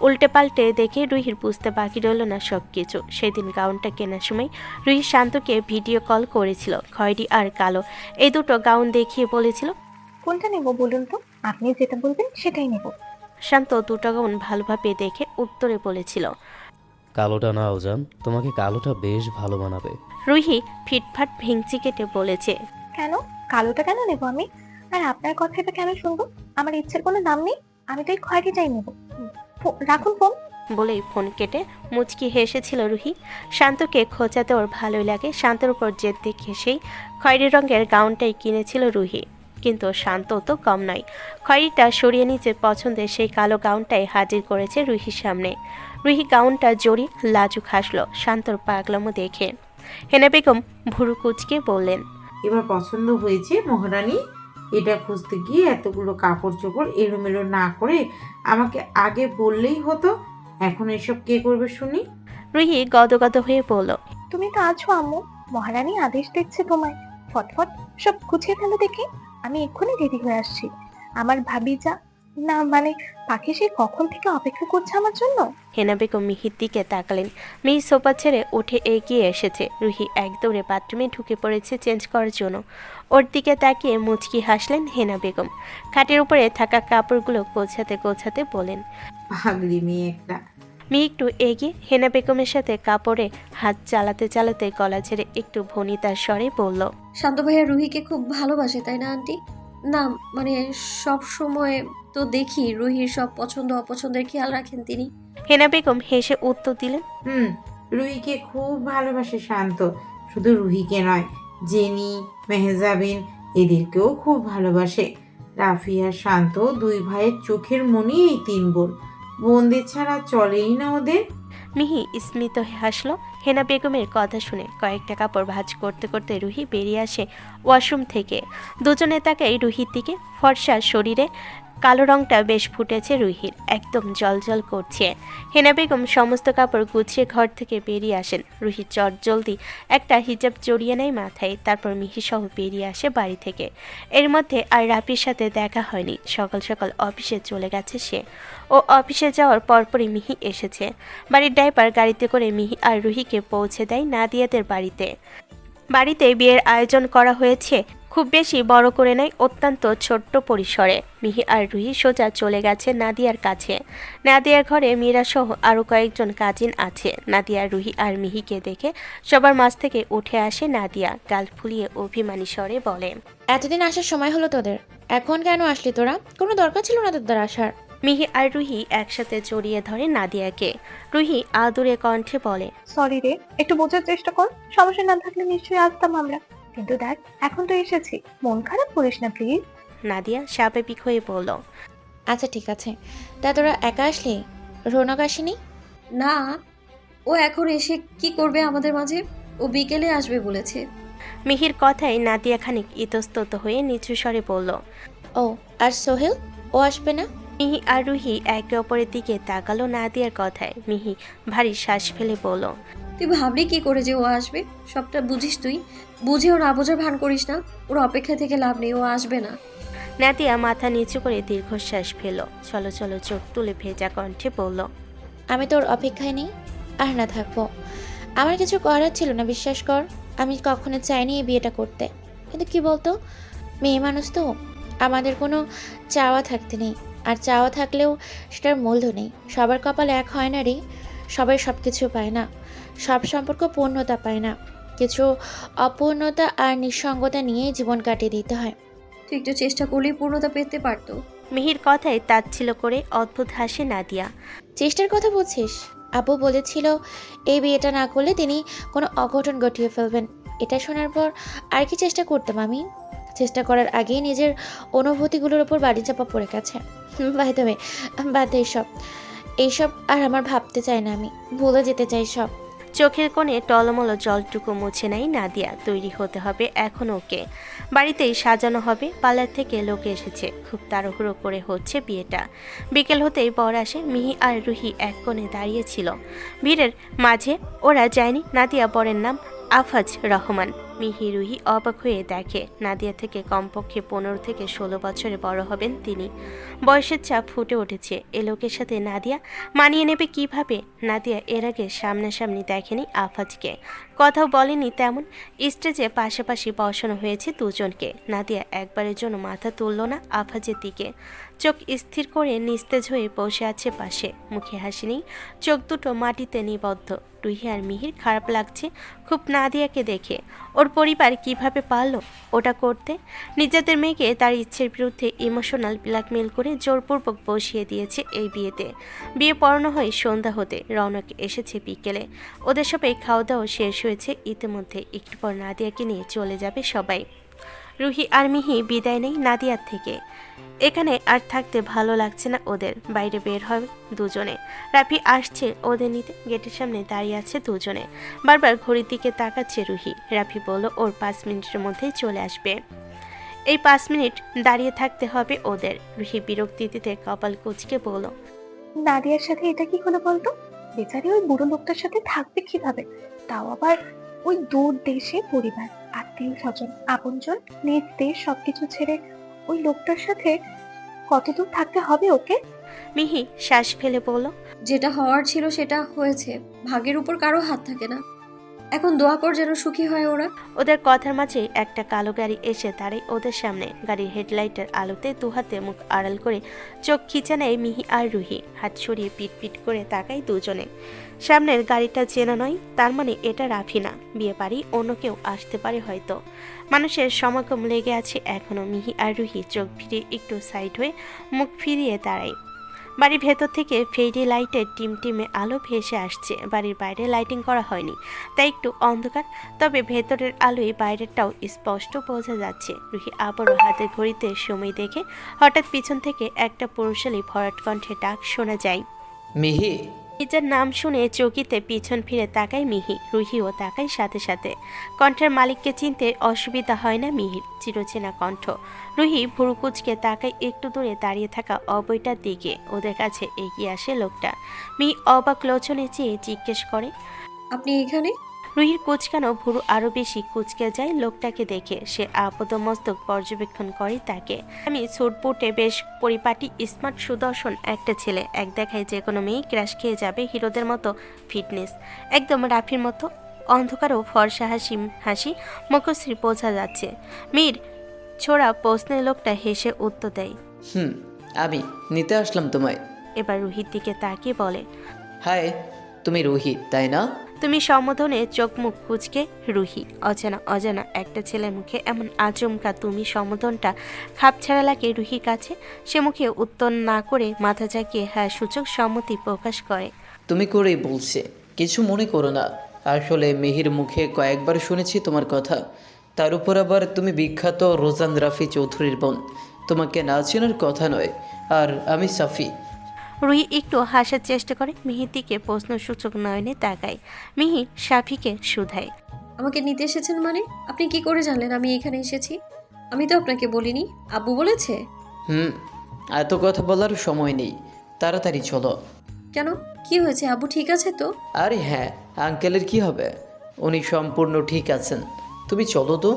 উল্টে পাল্টে দেখে রুহির বুঝতে বাকি রইল না সব কিছু। সেদিন গাউনটা কেনার সময় রুহি শান্তকে ভিডিও কল করেছিল। খয়েরি আর কালো এই দুটো গাউন দেখিয়ে বলেছিল, কোনটা নেব বলুন তো? আপনি যেটা বলবেন সেটাই নেব। শান্ত দুটো গাউন ভালোভাবে দেখে উত্তরে বলেছিল, কালোটা নাও জান, তোমাকে কালোটা বেশ ভালো মানাবে। রুহি ফিটফাট ভেঙচি কেটে বলেছে, কেন? কালোটা কেন নেব আমি? আর আপনার কথাটা কেন শুনবো? আমার ইচ্ছের কোনো দাম নেই, আমি তো এই খয়েরিটাই নেব। রাখুন ফোন। বলেই ফোন কেটে মুচকি হেসেছিল রুহি। শান্তকে খোঁচাতে ওর ভালোই লাগে। শান্তর উপর জেদ দেখে সেই খয়েরি রঙের গাউনটাই কিনেছিল রুহি। কিন্তু শান্ত তো কম নয়। খয়েরিটা সরিয়ে নিচে পছন্দের সেই কালো গাউনটাই হাজির করেছে রুহির সামনে। রুহি গাউনটা জড়ি লাজুক হাসলো শান্তর পাগলামো দেখে। হেনা বেগম ভুরু কুচকে বললেন, এবার পছন্দ হয়েছে মহারানী? এটা খুঁজতে গিয়ে এতগুলো কাপড় চোপড় এলোমেলো না করে আমাকে আগে বললেই হতো। এখন এসব কে করবে শুনি? রুহি গদগদ হয়ে বলল, তুমি তো আছো আম্মু, মহারানী আদেশ দিচ্ছে তোমায়। ফটফট সব গুছিয়ে ফেলো দেখি, আমি এক্ষুনি রেডি হয়ে আসছি। আমার ভাবি যা না মানে পাখি সে কখন থেকে অপেক্ষা করছে আমার জন্য। হেনা বেগম মিহির দিকে তাকালেন। মিহি সোফা ছেড়ে উঠে এগিয়ে এসেছে। রুহি এক দৌড়ে বাথরুমে ঢুকে পড়েছে চেঞ্জ করার জন্য। ওর দিকে তাকিয়ে মুচকি হাসলেন হেনা বেগম। খাটের উপরে থাকা কাপড়গুলো গোছাতে গোছাতে বলেন। পাগলি মেয়ে একটা। মিহি একটু এগিয়ে হেনা বেগমের সাথে কাপড়ে হাত চালাতে চালাতে গলা ছেড়ে একটু ভনিতার স্বরে বলল। শান্ত ভাইয়া রুহিকে খুব ভালোবাসে তাই না আন্টি? না মানে সব সময় তো দেখি রুহির সব পছন্দ অপছন্দের খেয়াল রাখেন তিনি। হেনা বেগম হেসে উত্তর দিলেন। রুহিকে খুব ভালোবাসে শান্ত। শুধু রুহিকে নয়, জেনি, মেহজাবিন এদেরকেও খুব ভালোবাসে। রাফি আর শান্ত দুই ভাইয়ের চোখের মনি এই তিন বোন। বোনদের ছাড়া চলেই না ওদের। মিহি স্মিত হয়ে হাসলো হেনা বেগমের কথা শুনে। কয়েকটা কাপড় ভাঁজ করতে করতে রুহি বেরিয়ে আসে ওয়াশরুম থেকে। দুজনে তাকাই রুহির দিকে। ফর্সা শরীরে কালো রংটা বেশ ফুটেছে রুহির, একদম জলজল করছে। হেনা বেগম সমস্ত কাপড় গুছিয়ে ঘর থেকে বেরিয়ে আসেন। রুহি চটজলদি একটা হিজাব জড়িয়ে নেয় মাথায়, তারপর মিহি সহ বেরিয়ে আসে বাড়ি থেকে। এর মধ্যে আর রাফির সাথে দেখা হয়নি। সকাল সকাল অফিসে চলে গেছে সে। ও অফিসে যাওয়ার পরপরই মিহি এসেছে। বাড়ির ড্রাইভার গাড়িতে করে মিহি আর রুহিকে পৌঁছে দেয় নাদিয়াদের বাড়িতে। বাড়িতে বিয়ের আয়োজন করা হয়েছে, খুব বেশি বড় করে নয়, অত্যন্ত ছোট্ট পরিসরে। মিহি আর রুহি সোজা চলে গেছে নাদিয়ার কাছে। নাদিয়ার ঘরে মীরা সহ আরও কয়েকজন কাজিন আছে। নাদিয়া রুহি আর মিহিকে দেখে সবার মাঝ থেকে উঠে আসে নাদিয়া। গাল ফুলিয়ে অভিমানী স্বরে বলে। এতদিন আসার সময় হলো তোদের, এখন কেন আসলি তোরা? কোনো দরকার ছিল না তোদের আসার। মিহি আর রুহি একসাথে জড়িয়ে ধরে নাদিয়াকে। রুহি আদুরে কণ্ঠে বলে। সরি রে, একটু বোঝার চেষ্টা কর। সমস্যা না থাকলে নিশ্চয়ই আসতাম আমরা, কিন্তু দেখ এখন তো এসেছি, মন খারাপ করিস না প্লিজ। নাদিয়া স্বাভাবিক হয়ে বলল। আচ্ছা ঠিক আছে, তা তোরা একা আসলি? রৌনক আসেনি? না, ও এখন এসে কি করবে আমাদের মাঝে? ও বিকেলে আসবে বলেছে। মিহির কথায় নাদিয়া খানিক ইতস্তত হয়ে নিচু স্বরে বলল। ও আর সোহেল, ও আসবে না? মিহি আর রুহি একে অপরের দিকে তাকালো নাদিয়ার কথায়। মিহি ভারী শ্বাস ফেলে বলল। তুই ভাবলি কি করে যে ও আসবে? সবটা বুঝিস তুই, বুঝেও না বোঝার ভান করিস না। ওর অপেক্ষা থেকে লাভ নেই, ও আসবে না। নাদিয়া মাথা নিচু করে দীর্ঘশ্বাস ফেল। চলো চলো চোখ তুলে ভেজা কণ্ঠে বলল। আমি তোর অপেক্ষায় নেই আর না থাকবো। আমার কিছু করার ছিল না, বিশ্বাস কর। আমি কখনো চাইনি এই বিয়েটা করতে, কিন্তু কি বলতো, মেয়ে মানুষ তো, আমাদের কোনো চাওয়া থাকতে নেই। আর চাওয়া থাকলেও সেটার মূল্য নেই। সবার কপালে এক হয় না রে। সবাই সব কিছু পায় না, সব সম্পর্ক পূর্ণতা পায় না। কিছু অপূর্ণতা আর নিঃসঙ্গতা নিয়েই জীবন কাটিয়ে দিতে হয়। তুই একটু চেষ্টা করলেই পূর্ণতা পেতে পারতো। মিহির কথায় তাচ্ছিল করে অদ্ভুত হাসে নাদিয়া। চেষ্টার কথা বলছিস? আব্বু বলেছিল এই বিয়েটা না করলে তিনি কোনো অঘটন ঘটিয়ে ফেলবেন। এটা শোনার পর আর কি চেষ্টা করতাম আমি? চেষ্টা করার আগেই নিজের অনুভূতিগুলোর ওপর বাড়ি চাপা পড়ে গেছে। বাই দ্য ওয়ে, বাদ দে এইসব আর আমার ভাবতে চাই না, আমি ভুলে যেতে চাই সব। চোখের কোণে টলমলো জলটুকু মুছে নেয় নাদিয়া। তৈরি হতে হবে এখন ওকে। বাড়িতেই সাজানো হবে। পার্লার থেকে লোক এসেছে, খুব তাড়াহুড়ো করে হচ্ছে বিয়েটা। বিকেল হতেই বর আসে। মিহি আর রুহি এক কোণে দাঁড়িয়েছিল ভিড়ের মাঝে। ওরা যায়নি। নাদিয়া বরের নাম আফাজ রহমান। মিহি রুহি অবাক হয়ে দেখে নাদিয়া থেকে কমপক্ষে 15 থেকে 16 বছরে বড় হবেন তিনি। বয়সের চাপ ফুটে উঠেছে। এ লোকের সাথে নাদিয়া মানিয়ে নেবে কিভাবে? নাদিয়া এর আগে সামনাসামনি দেখেনি আফাজকে, কথাও বলেনি তেমন। স্টেজে পাশাপাশি বসানো হয়েছে দুজনকে। নাদিয়া একবারের জন্য মাথা তুলল না আফাজের দিকে। চোখ স্থির করে নিস্তেজ হয়ে বসে আছে পাশে। মুখে হাসি নেই, চোখ দুটো মাটিতে নিবদ্ধ। রুহি আর মিহির খারাপ লাগছে খুব নাদিয়াকে দেখে। ওর পরিবার কিভাবে পারলো ওটা করতে? নিজেদের মেয়েকে তার ইচ্ছের বিরুদ্ধে ইমোশনাল ব্ল্যাকমেল করে জোরপূর্বক বসিয়ে দিয়েছে এই বিয়েতে। বিয়ে পড়ানো হয় সন্ধ্যা হতে। রৌনক এসেছে বিকেলে। ওদের সবাই খাওয়া দাওয়া শেষ হয়েছে ইতিমধ্যে। একটু পর নাদিয়াকে নিয়ে চলে যাবে সবাই। রুহি আর মিহি বিদায় নেই নাদিয়ার থেকে। এখানে আর থাকতে ভালো লাগছে না ওদের। বাইরে বের হয় দুজনে। রাফি আসছে ওদের নিতে। গেটের সামনে দাঁড়িয়ে আছে দুজনে। বারবার ঘড়ির দিকে তাকাচ্ছে রুহি। রাফি বলল ওর 5 মিনিটের মধ্যেই চলে আসবে। এই 5 মিনিট দাঁড়িয়ে থাকতে হবে ওদের। রুহি বিরক্তিতে কপাল কুঁচকে বলল। নাদিয়ার সাথে এটা কি হলো বলতো? বেচারি ওই বুড়ো লোকটার সাথে থাকবে কিভাবে? তাও আবার ওই দূর দেশে পরিবার, আত্মীয় স্বজন, আপনজন, নিজ দেশ সবকিছু ছেড়ে ওই লোকটার সাথে। কতদূর থাকতে হবে ওকে? মিহি শ্বাস ফেলে বলল, যেটা হওয়ার ছিল সেটা হয়েছে, ভাগ্যের উপর কারো হাত থাকে না। এখন দোয়া কর যেন সুখী হয় ওরা। ওদের কথার মাঝে একটা কালো গাড়ি এসে দাঁড়ায় ওদের সামনে। গাড়ির হেডলাইটের আলোতে দুহাতে মুখ আড়াল করে চোখ খিচে নেয় মিহি আর রুহি। হাত সরিয়ে পিট পিট করে তাকায় দুজনে। সামনের গাড়িটা চেনা নয়, তার মানে এটা রাফি না। বিয়ে বাড়ি অন্য কেউ আসতে পারে হয়তো। মানুষের সমাগম লেগে আছে এখনো। মিহি আর রুহি চোখ ফিরিয়ে একটু সাইড হয়ে মুখ ফিরিয়ে দাঁড়ায়। বাড়ির ভেতর থেকে ফেরি লাইটের টিমটিমে আলো ভেসে আসছে। বাড়ির বাইরে লাইটিং করা হয়নি, তাই একটু অন্ধকার, তবে ভেতরের আলোয় বাইরেরটাও স্পষ্ট বোঝা যাচ্ছে। রুহি আবারও হাতের ঘড়িতে সময় দেখে হঠাৎ পিছন থেকে একটা পুরুষালী ভরাট কণ্ঠে ডাক শোনা যায়। মিহি। নিজের নাম শুনে চকিতে পিছন ফিরে তাকায় মিহি। রুহিও তাকায় সাথে সাথে। কণ্ঠের মালিককে চিনতে অসুবিধা হয় না মিহির। চিরচেনা কণ্ঠ। রুহি ভুরু কুচকে তাকায় একটু দূরে দাঁড়িয়ে থাকা অবৈটার দিকে। ওদের কাছে এগিয়ে আসে লোকটা। মিহি অবাক লোচনে চেয়ে জিজ্ঞেস করে, আপনি এখানে? রুহির কুচকানো ভুরু আরো বেশি কুচকে যায় লোকটাকে দেখে। সে আপাদমস্তক পর্যবেক্ষণ করে তাকে। আমি ছুটপুটে বেশ পরিপাটি স্মার্ট সুদর্শন একটা ছেলে। এক দেখায় যে কোনো মেয়ে ক্র্যাশ খেয়ে যাবে। হিরোদের মতো ফিটনেস, একদম রাফির মতো। অন্ধকারও ফর্সা হাসি মুখশ্রী বোঝা যাচ্ছে। মীর ছোড়া প্রশ্নে লোকটা হেসে উত্তর দেয়। আমি নিতে আসলাম তোমায়। এবার রুহির দিকে তাকিয়ে বলে, হাই, তুমি রুহি তাই না? তুমি সম্বোধনে চোখ মুখ কুচকে রুহি। অজানা অজানা একটা ছেলের মুখে এমন আচমকা তুমি সম্বোধনটা খাপছাড়া লাগে রুহির কাছে। সে মুখে উত্তর না করে মাথা ঝাঁকিয়ে হ্যাঁ সূচক সম্মতি প্রকাশ করে। তুমি করেই বলছে, কিছু মনে করো না। আসলে মিহির মুখে কয়েকবার শুনেছি তোমার কথা। তার উপর আবার তুমি বিখ্যাত রোজান রাফি চৌধুরীর বোন। তোমাকে না চেনার কথা নয়। আর আমি সাফি। রুহি একটু হাসার চেষ্টা করে। মিহির দিকে প্রশ্নসূচক নয়নে তাকায়। মিহি সাফিকে শুধায়, আমাকে নিতে এসেছেন মানে? আপনি কি করে জানলেন আমি এখানে এসেছি? আমি তো আপনাকে বলিনি। আব্বু বলেছে? এত কথা বলার সময় নেই, তাড়াতাড়ি চলো। কেন, কি হয়েছে? আব্বু ঠিক আছে তো? আরে হ্যাঁ, আঙ্কেলের কি হবে, উনি সম্পূর্ণ ঠিক আছেন। তুমি চলো তো।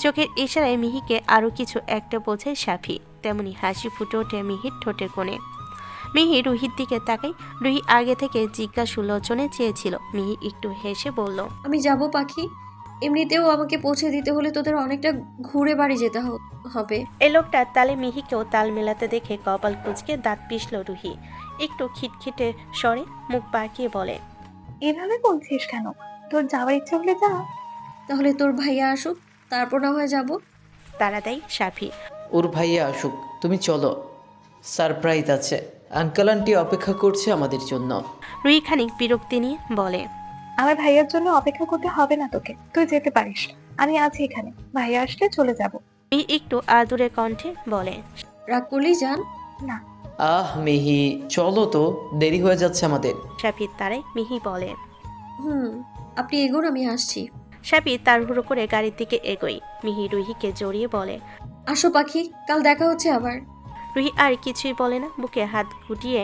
চোখের ইশারায় মিহিকে আরও কিছু একটা বোঝায় সাফি। তেমনি হাসি ফুটে ওঠে মিহির ঠোঁটের কোণে। মিহি রুহির দিকে তাকাই। রুহি আগে থেকে জিজ্ঞাসু লোচনে চেয়েছিল। মিহি একটু হেসে বলল, আমি যাব পাখি। এমনিতেও আমাকে পৌঁছে দিতে হলে তোদের অনেকটা ঘুরে বাড়ি যেতে হবে। এ লোকটা তালে মিহিকেও তাল মেলাতে দেখে কপাল কুঁচকে দাঁত পিষল রুহি। একটু খিটখিটে স্বরে মুখ বাঁকিয়ে বলে, এভাবে বলছিস কেন? তোর যাওয়ার ইচ্ছা হলে যা। তাহলে তোর ভাইয়া আসুক, তারপর না হয় যাব। তারা দেয় সাফি। ওর ভাইয়া আসুক, তুমি চলো। সারপ্রাইজ আছে, আঙ্কেল আন্টি অপেক্ষা করছে আমাদের জন্য। রুহি খানিক বিরক্তি নিয়ে বলে, আমার ভাইয়ার জন্য অপেক্ষা করতে হবে না তোকে, তুই যেতে পারিস। আমি আছি এখানে, ভাইয়া আসলে চলে যাব। মিহি একটু আদুরে কণ্ঠে বলে, রাগ করলেই যান। না। মিহি চলো তো, দেরি হয়ে যাচ্ছে আমাদের। সাফির তারাই মিহি বলে, আপনি এগোন, আমি আসছি। সাফি তাড়াহুড়ো করে গাড়ির দিকে এগোয়। মিহি রুহিকে জড়িয়ে বলে, আসো পাখি, কাল দেখা হচ্ছে আবার। রুহি আর কিছুই বলে না, বুকে হাত গুটিয়ে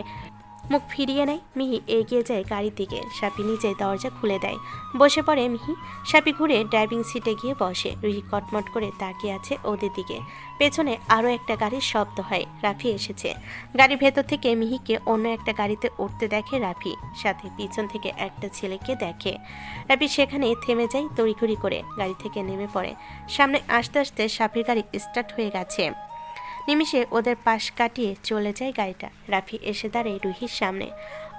মুখ ফিরিয়ে নেয়। মিহি এগিয়ে যায় গাড়ির দিকে। সাপি নিজে দরজা খুলে দেয়। বসে পড়ে মিহি। সাপি ঘুরে ড্রাইভিং সিটে গিয়ে বসে। রুহি কটমট করে তাকিয়ে আছে ওদের দিকে। পেছনে আরও একটা গাড়ির শব্দ হয়। রাফি এসেছে। গাড়ির ভেতর থেকে মিহিকে অন্য একটা গাড়িতে উঠতে দেখে রাফি। সাথে পিছন থেকে একটা ছেলেকে দেখে। রাফি সেখানে থেমে যায়, তড়িঘড়ি করে গাড়ি থেকে নেমে পড়ে। সামনে আসতে আসতে সাপির গাড়ি স্টার্ট হয়ে গেছে। নিমিষে ওদের পাশ কাটিয়ে চলে যায় গাড়িটা। রাফি এসে দাঁড়ায় রুহির সামনে।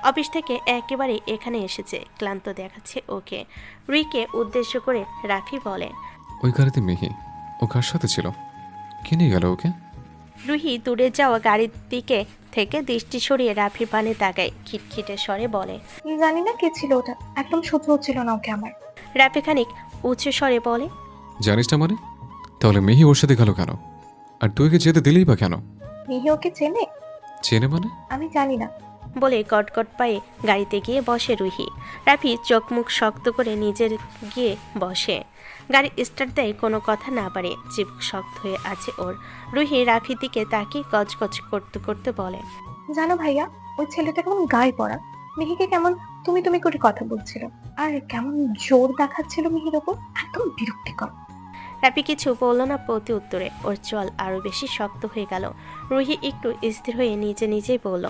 অফিস থেকে একেবারে এখানে এসেছে, ক্লান্ত দেখাচ্ছে ওকে। রুহিকে উদ্দেশ্য করে রাফি বলে, ওই গাড়িতে মিহি, ও কার সাথে ছিল? কে নিয়ে গেল ওকে? রুহি দূরে যাওয়া গাড়ির দিকে থেকে দৃষ্টি সরিয়ে রাফির পানে তাকায়। খিটখিটে স্বরে বলে, জানি না কে ছিল ওটা, একদম সহ্য হচ্ছিল না ওকে আমার। রাফি খানিক উচ্চ স্বরে বলে, জানিস না মানে? তাহলে মিহি ওর সাথে গেল কেন? আর তুই ওকে যেতে দিলেই বা কেন? মিহি ওকে চেনে? চেনে মানে? আমি জানি না। বলে গটগট পায়ে গাড়িতে গিয়ে বসে রুহি। রাফি চোখ মুখ শক্ত করে নিজের গিয়ে বসে। গাড়ি স্টার্ট দেয় কোনো কথা না পারে। চিবুক শক্ত হয়ে আছে ওর। রুহি রাফির দিকে তাকিয়ে গজগজ করতে করতে বলে, জানো ভাইয়া, ওই ছেলেটা কেমন গায়ে পড়া। মিহিকে কেমন তুমি তুমি করে কথা বলছিল, আর কেমন জোর দেখাচ্ছিল মিহির ওপর, একদম বিরক্তিকর। রাফি কিছু বলল না প্রতি উত্তরে। ওর চল আরও বেশি শক্ত হয়ে গেল। রুহি একটু স্থির হয়ে নিজে নিজেই বলল,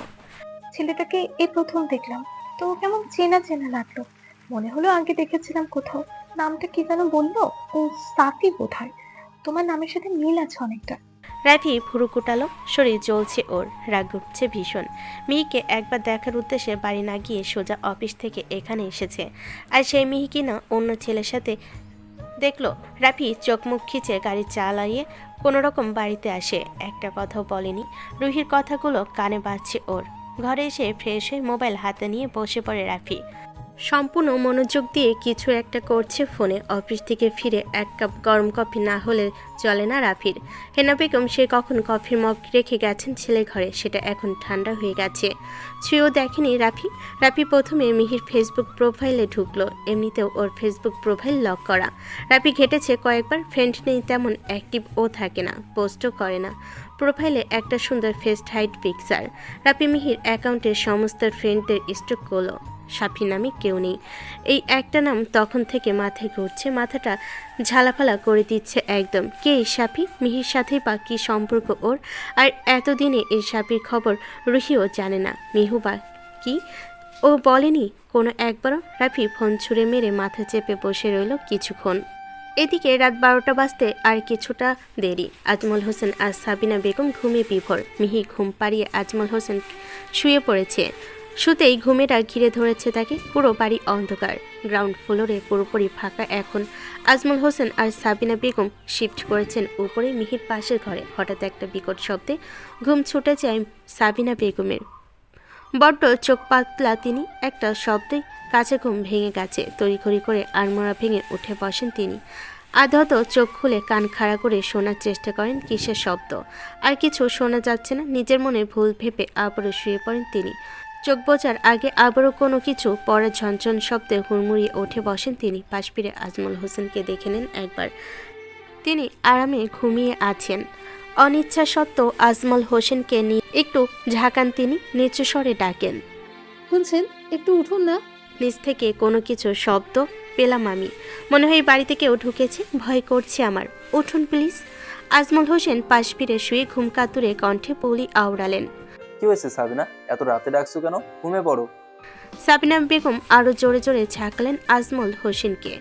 ছেলেটাকে এই প্রথম দেখলাম, তো কেমন চেনা চেনা লাগলো। মনে হলো আগে দেখেছিলাম কোথাও। নামটা কি যেন বললো? ও সাফি বোধহয়। তোমার নামের সাথে মিল আছে অনেকটা। রাফি ভুরু কুটালো, শরীর জ্বলছে ওর, রাগ উঠছে ভীষণ। মিহিকে একবার দেখার উদ্দেশ্যে বাড়ি না গিয়ে সোজা অফিস থেকে এখানে এসেছে। আর সেই মিহি কিনা অন্য ছেলের সাথে দেখলো। রাফি চোখ মুখ খিচে গাড়ি চালাইয়ে কোনো রকম বাড়িতে আসে। একটা কথাও বলেনি। রুহির কথাগুলো কানে বাজছে ওর। ঘরে এসে ফ্রেশ হয়ে মোবাইল হাতে নিয়ে বসে পড়ে রাফি। সম্পূর্ণ মনোযোগ দিয়ে কিছু একটা করছে ফোনে। অফিস থেকে ফিরে এক কাপ গরম কফি না হলে চলে না রাফির। হেনা বেগম সে কখন কফির মগ রেখে গেছেন ছেলে ঘরে, সেটা এখন ঠান্ডা হয়ে গেছে। ছুঁয়েও দেখেনি রাফি। রাফি প্রথমে মিহির ফেসবুক প্রোফাইলে ঢুকলো। এমনিতেও ওর ফেসবুক প্রোফাইল লক করা। রাফি ঘেটেছে কয়েকবার, ফ্রেন্ড নেই তেমন অ্যাক্টিভ ও থাকে না, পোস্টও করে না। প্রোফাইলে একটা সুন্দর face hide picture. Rafi Mihir অ্যাকাউন্টের সমস্ত ফ্রেন্ডদের স্টক করলো। সাফি নামে কেউ নেই। এই একটা নাম তখন থেকে মাথায় ঘুরছে, মাথাটা ঝালাফালা করে দিচ্ছে একদম। কে এই সাফি? মিহির সাথেই বা কী সম্পর্ক ওর? আর এতদিনে এই সাফির খবর রুহিও জানে না। মিহু বা কি ও বলেনি কোনো একবারও? রাফি ফোন ছুঁড়ে মেরে মাথা চেপে বসে রইল কিছুক্ষণ। এদিকে রাত 12টা বাজতে আর কিছুটা দেরি। আজমল হোসেন আর সাবিনা বেগম ঘুমিয়ে বিভোর। মিহি ঘুম পাড়িয়ে আজমল হোসেন শুয়ে পড়েছে। শুতেই ঘুমেরা ঘিরে ধরেছে তাকে। পুরো বাড়ি অন্ধকার, গ্রাউন্ড ফ্লোরে পুরোপুরি ফাঁকা এখন। আজমল হোসেন আর সাবিনা বেগম শিফট করেছেন উপরে মিহির পাশের ঘরে। হঠাৎ একটা বিকট শব্দে ঘুম ছুটে যায় সাবিনা বেগমের। বড্ড চোখ পাতলা তিনি। একটা শব্দে কাছে ঘুম ভেঙে গেছে। তড়িঘড়ি করে আড়মোড়া ভেঙে উঠে বসেন তিনি। আধত চোখ খুলে কান খাড়া করে শোনার চেষ্টা করেন কিসের শব্দ। আর কিছু শোনা যাচ্ছে না। নিজের মনে ভুল ভেবে আবারও শুয়ে পড়েন তিনি। চোখ বোঝার আগে আবারও কোনো কিছু পরে ঝনঝন শব্দে হুড়মুড়িয়ে উঠে বসেন তিনি। পাশ ফিরে আজমল হোসেনকে দেখে নেন একবার। তিনি আরামে ঘুমিয়ে আছেন। অনিচ্ছা সত্ত্বেও আজমল হোসেনকে নিয়ে একটু ঝাঁকান তিনি। নিচু স্বরে ডাকেন, শুনছেন? একটু উঠুন না। নিচ থেকে কোনো কিছু শব্দ পেলাম আমি। মনে হয় বাড়িতে কেউ ঢুকেছে। ভয় করছে আমার। উঠুন প্লিজ। আজমল হোসেন পাশ ফিরে শুয়ে ঘুম কাতুরে কণ্ঠে বলি আওড়ালেন, কি হয়েছে সাবিনা? এত রাতে ডাকছো কেন? ঘুমে পড়ো। সাবিনা বেগম আরো জোরে জোরে ঝাঁকলেন আজমল হোসেনকে।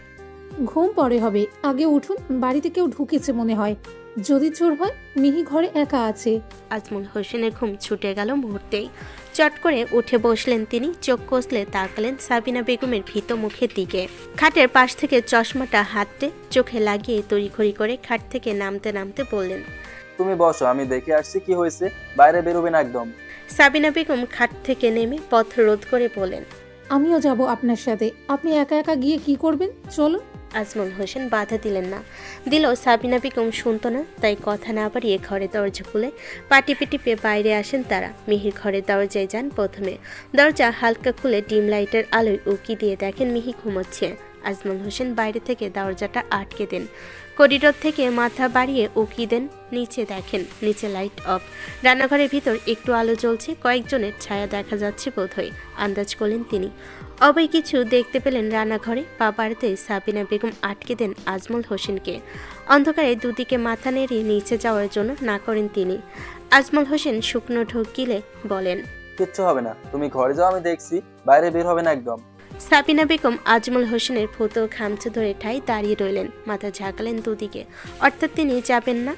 ঘুম পরে হবে, আগে উঠুন। বাড়িতে কেউ ঢুকেছে মনে হয়। যদি চোর হয়, মিহি ঘরে একা আছে। আজমল হোসেনের ঘুম ছুটে গেল মুহূর্তেই। চট করে উঠে বসলেন তিনি। চোখ কষলে তাকালেন সাবিনা বেগমের ভীত মুখের দিকে। খাটের পাশ থেকে চশমাটা হাতে চোখে লাগিয়ে তড়িঘড়ি করে খাট থেকে নামতে নামতে বললেন, তুমি বসো, আমি দেখে আসছি কি হয়েছে। বাইরে বেরোবে না একদম। সাবিনা বেগম খাট থেকে নেমে পথ রোধ করে বলেন, আমিও যাব আপনার সাথে। আপনি একা একা গিয়ে কি করবেন? চলো। আজমল হোসেন বাধা দিলেন না। দিল সাবিনা বেগম শুনত না, তাই কথা না বাড়িয়ে ঘরে দরজা খুলে পাটিপে টিপে বাইরে আসেন তারা। মিহির ঘরের দরজায় যান প্রথমে। দরজা হালকা খুলে ডিম লাইটের আলোয় উকি দিয়ে দেখেন মিহি ঘুমোচ্ছে। আজমল হোসেন বাইরে থেকে দরজাটা আটকে দেন। করিডোর থেকে মাথা বাড়িয়ে উকি দেন। নিচে দেখেন নিচে লাইট অফ। রান্নাঘরের ভিতর একটু আলো জ্বলছে। কয়েকজনের ছায়া দেখা যাচ্ছে বোধহয়, আন্দাজ করলেন তিনি। অবৈ কিছু দেখতে পেলেন রান্নাঘরে। পা বাড়িতে সাবিনা বেগম আটকে দেন আজমল হোসেনকে। অন্ধকারে দুদিকে মাথা নেড়িয়ে নিচে যাওয়ার জন্য না করেন তিনি। আজমল হোসেন শুকনো ঢোক গিলে বলেন, কিচ্ছু হবে না, তুমি ঘরে যাও, আমি দেখছি। বাইরে বের হবে না একদম। সাবিনা বেগম আজমল হোসেনের ফুটো খামচে ধরে ঠাই দাঁড়িয়ে রইলেন। মাথা ঝাঁকালেন দুদিকে, অর্থাৎ তিনি যাবেন না।